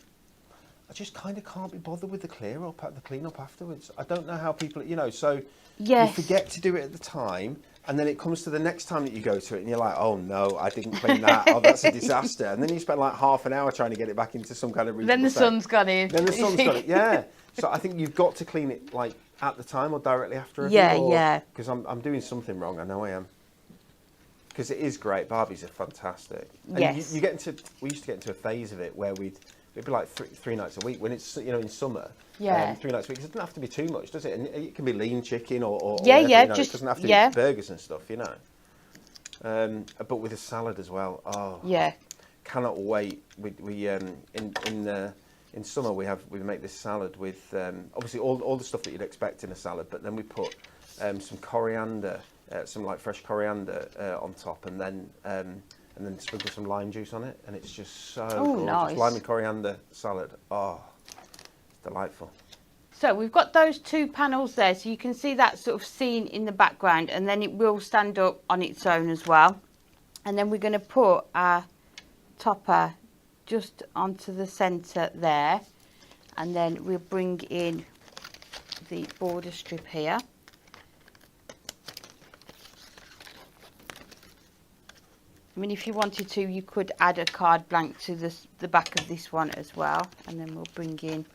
[SPEAKER 1] kind of can't be bothered with the clean up afterwards. I don't know how people, you know, so
[SPEAKER 2] Yes.
[SPEAKER 1] you forget to do it at the time, and then it comes to the next time that you go to it, and you're like, oh no, I didn't clean that. Oh, that's a disaster. And then you spend like half an hour trying to get it back into some kind of reasonable
[SPEAKER 2] Then the
[SPEAKER 1] state.
[SPEAKER 2] sun's got in.
[SPEAKER 1] Then the sun's got it, yeah. So I think you've got to clean it like at the time or directly after.
[SPEAKER 2] Yeah.
[SPEAKER 1] Because I'm doing something wrong. I know I am. Because it is great. Barbies are fantastic. And
[SPEAKER 2] Yes.
[SPEAKER 1] we used to get into a phase of it where it'd be like three nights a week when it's, you know, in summer.
[SPEAKER 2] Yeah.
[SPEAKER 1] 3 nights a week. 'Cause it doesn't have to be too much, does it? And it can be lean chicken or
[SPEAKER 2] Yeah,
[SPEAKER 1] whatever,
[SPEAKER 2] yeah,
[SPEAKER 1] you know.
[SPEAKER 2] just-
[SPEAKER 1] It doesn't have to
[SPEAKER 2] yeah.
[SPEAKER 1] be burgers and stuff, you know. But with a salad as well. Oh.
[SPEAKER 2] Yeah.
[SPEAKER 1] Cannot wait. In summer we make this salad with obviously all the stuff that you'd expect in a salad, but then we put some coriander, some like fresh coriander on top, and then sprinkle some lime juice on it, and it's just so gorgeous.
[SPEAKER 2] Nice.
[SPEAKER 1] Lime and coriander salad. Oh, delightful.
[SPEAKER 2] So we've got those 2 panels there, so you can see that sort of scene in the background, and then it will stand up on its own as well. And then we're going to put our topper just onto the centre there, and then we'll bring in the border strip here. I mean, if you wanted to, you could add a card blank to the back of this one as well, and then we'll bring in.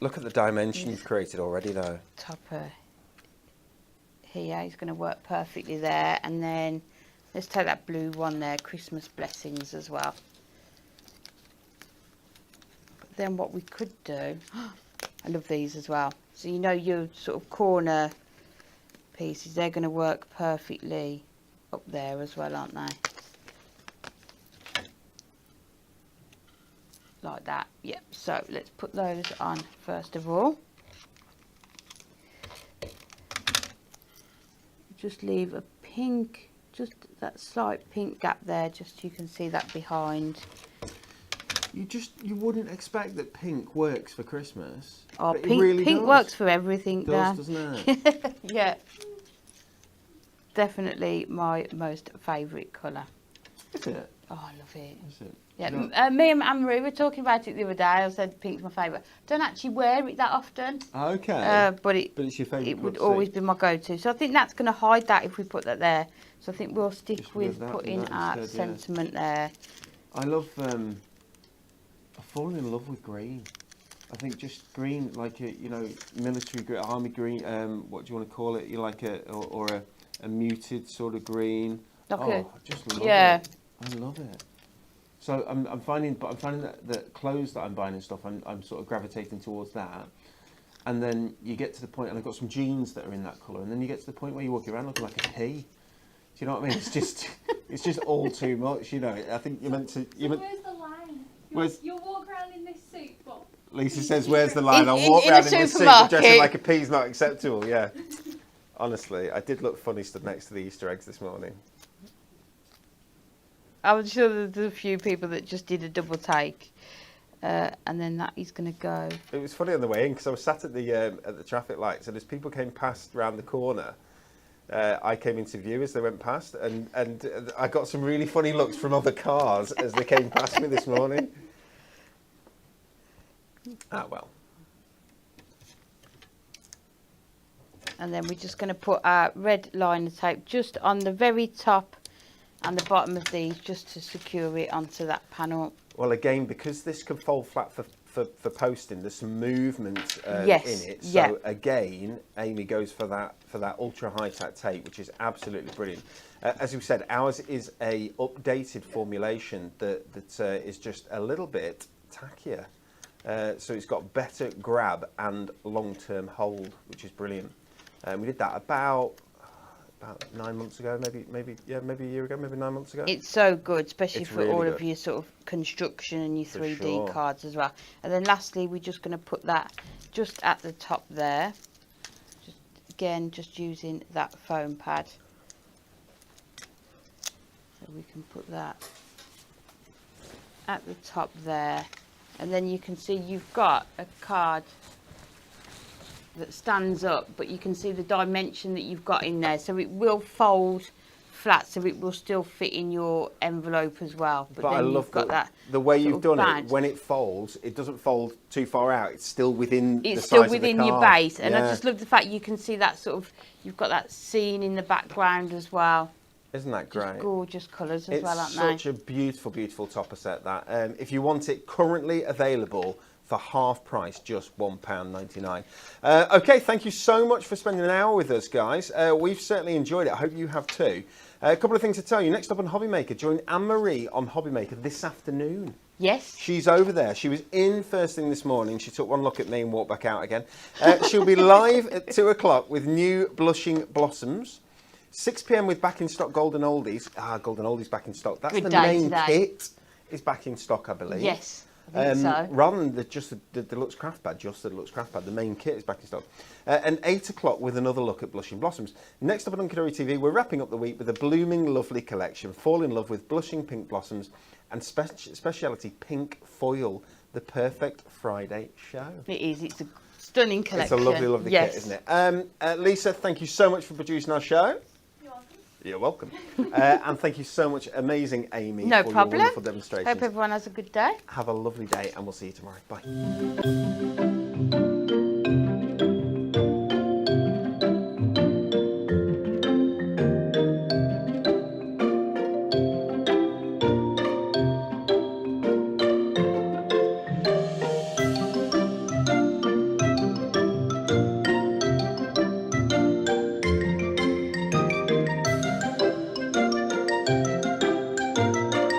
[SPEAKER 1] Look at the dimension you've created already, though.
[SPEAKER 2] Topper here is going to work perfectly there, and then let's take that blue one there, Christmas blessings as well. But then what we could do, I love these as well. So you know your sort of corner pieces, they're going to work perfectly up there as well, aren't they? Like that. Yep. So let's put those on first of all. Just leave a pink, just that slight pink gap there, just so you can see that behind.
[SPEAKER 1] You wouldn't expect that pink works for Christmas.
[SPEAKER 2] Oh,
[SPEAKER 1] but
[SPEAKER 2] pink,
[SPEAKER 1] it really
[SPEAKER 2] pink
[SPEAKER 1] does.
[SPEAKER 2] works for everything.
[SPEAKER 1] It does, doesn't it?
[SPEAKER 2] Yeah. Definitely my most favourite colour.
[SPEAKER 1] Is it?
[SPEAKER 2] Oh, I love it.
[SPEAKER 1] Is it?
[SPEAKER 2] Yeah,
[SPEAKER 1] No.
[SPEAKER 2] me and Anne-Marie were talking about it the other day. I said pink's my favourite. Don't actually wear it that often.
[SPEAKER 1] Okay.
[SPEAKER 2] But
[SPEAKER 1] it's your favourite.
[SPEAKER 2] it would always be my go-to. So I think that's going to hide that if we put that there. So I think we'll stick
[SPEAKER 1] Just
[SPEAKER 2] with
[SPEAKER 1] that
[SPEAKER 2] putting
[SPEAKER 1] and that
[SPEAKER 2] our
[SPEAKER 1] instead, yeah.
[SPEAKER 2] sentiment there.
[SPEAKER 1] I love. I've fallen in love with green. I think just green, like a military green, army green. What do you want to call it? You like a muted sort of green.
[SPEAKER 2] Okay.
[SPEAKER 1] I just love
[SPEAKER 2] Yeah.
[SPEAKER 1] it. I love it. So I'm finding that the clothes that I'm buying and stuff, I'm sort of gravitating towards that. And then you get to the point, and I've got some jeans that are in that colour, and then you get to the point where you're walking around looking like a pea. Do you know what I mean? It's just all too much, you know. I think you're meant to.
[SPEAKER 3] Where's the line? You'll walk around in this suit, but
[SPEAKER 1] Lisa says, "Where's the line?" I'll walk
[SPEAKER 2] in
[SPEAKER 1] around
[SPEAKER 2] a
[SPEAKER 1] in this suit, but dressing
[SPEAKER 2] supermarket.
[SPEAKER 1] like a pea's not acceptable. Yeah. Honestly, I did look funny stood next to the Easter eggs this morning.
[SPEAKER 2] I'm sure there's a few people that just did a double take. And then that is going to go.
[SPEAKER 1] It was funny on the way in because I was sat at the traffic lights, and as people came past round the corner, I came into view as they went past, and I got some really funny looks from other cars as they came past me this morning. Ah, well.
[SPEAKER 2] And then we're just going to put our red liner tape just on the very top and the bottom of these, just to secure it onto that panel.
[SPEAKER 1] Well, again, because this can fold flat for posting, there's some movement
[SPEAKER 2] Yes,
[SPEAKER 1] in it. So
[SPEAKER 2] yeah.
[SPEAKER 1] again, Amy goes for that ultra high tack tape, which is absolutely brilliant. As we said, ours is a updated formulation that is just a little bit tackier. So it's got better grab and long-term hold, which is brilliant. We did that about 9 months ago, maybe a year ago, maybe 9 months ago.
[SPEAKER 2] It's so good, especially
[SPEAKER 1] It's
[SPEAKER 2] for
[SPEAKER 1] really
[SPEAKER 2] all
[SPEAKER 1] good.
[SPEAKER 2] of your sort of construction and your
[SPEAKER 1] For
[SPEAKER 2] 3D
[SPEAKER 1] sure.
[SPEAKER 2] cards as well. And then lastly, we're just going to put that just at the top there. Just using that foam pad. So we can put that at the top there. And then you can see you've got a card that stands up, but you can see the dimension that you've got in there, so it will fold flat, so it will still fit in your envelope as well.
[SPEAKER 1] But
[SPEAKER 2] then
[SPEAKER 1] I love
[SPEAKER 2] you've got that
[SPEAKER 1] the way
[SPEAKER 2] sort
[SPEAKER 1] you've
[SPEAKER 2] of
[SPEAKER 1] done
[SPEAKER 2] band.
[SPEAKER 1] it. When it folds, it doesn't fold too far out. It's still within
[SPEAKER 2] It's
[SPEAKER 1] the
[SPEAKER 2] still
[SPEAKER 1] size
[SPEAKER 2] within
[SPEAKER 1] of the
[SPEAKER 2] your
[SPEAKER 1] card.
[SPEAKER 2] base, and I just love the fact you can see that sort of, you've got that scene in the background as well.
[SPEAKER 1] Isn't that
[SPEAKER 2] Just
[SPEAKER 1] great?
[SPEAKER 2] gorgeous colours as
[SPEAKER 1] It's
[SPEAKER 2] well, aren't they?
[SPEAKER 1] such a beautiful, beautiful topper set. That if you want it, currently available for half price, just £1.99. Okay, thank you so much for spending an hour with us, guys. We've certainly enjoyed it. I hope you have too. A couple of things to tell you. Next up on Hobby Maker, join Anne-Marie on Hobby Maker this afternoon.
[SPEAKER 2] Yes.
[SPEAKER 1] She's over there. She was in first thing this morning. She took one look at me and walked back out again. She'll be live at 2 o'clock with new Blushing Blossoms. 6 p.m. with back in stock Golden Oldies. Golden Oldies back in stock. That's
[SPEAKER 2] Good
[SPEAKER 1] the
[SPEAKER 2] day
[SPEAKER 1] main
[SPEAKER 2] today.
[SPEAKER 1] kit is back in stock, I believe.
[SPEAKER 2] Yes, I think so.
[SPEAKER 1] Rather than the Deluxe Craft Pad, the main kit is back in stock. And 8 o'clock with another look at Blushing Blossoms. Next up on Hunkadori TV, we're wrapping up the week with a Blooming Lovely collection. Fall in love with Blushing Pink Blossoms and speciality pink foil, the perfect Friday show.
[SPEAKER 2] It is. It's a stunning collection.
[SPEAKER 1] It's a lovely, lovely
[SPEAKER 2] yes.
[SPEAKER 1] kit, isn't it? Lisa, thank you so much for producing our show.
[SPEAKER 3] you're welcome.
[SPEAKER 1] You're welcome. And thank you so much, amazing Amy,
[SPEAKER 2] No
[SPEAKER 1] for
[SPEAKER 2] problem.
[SPEAKER 1] your wonderful demonstrations.
[SPEAKER 2] Hope everyone has a good day.
[SPEAKER 1] Have a lovely day, and we'll see you tomorrow. Bye.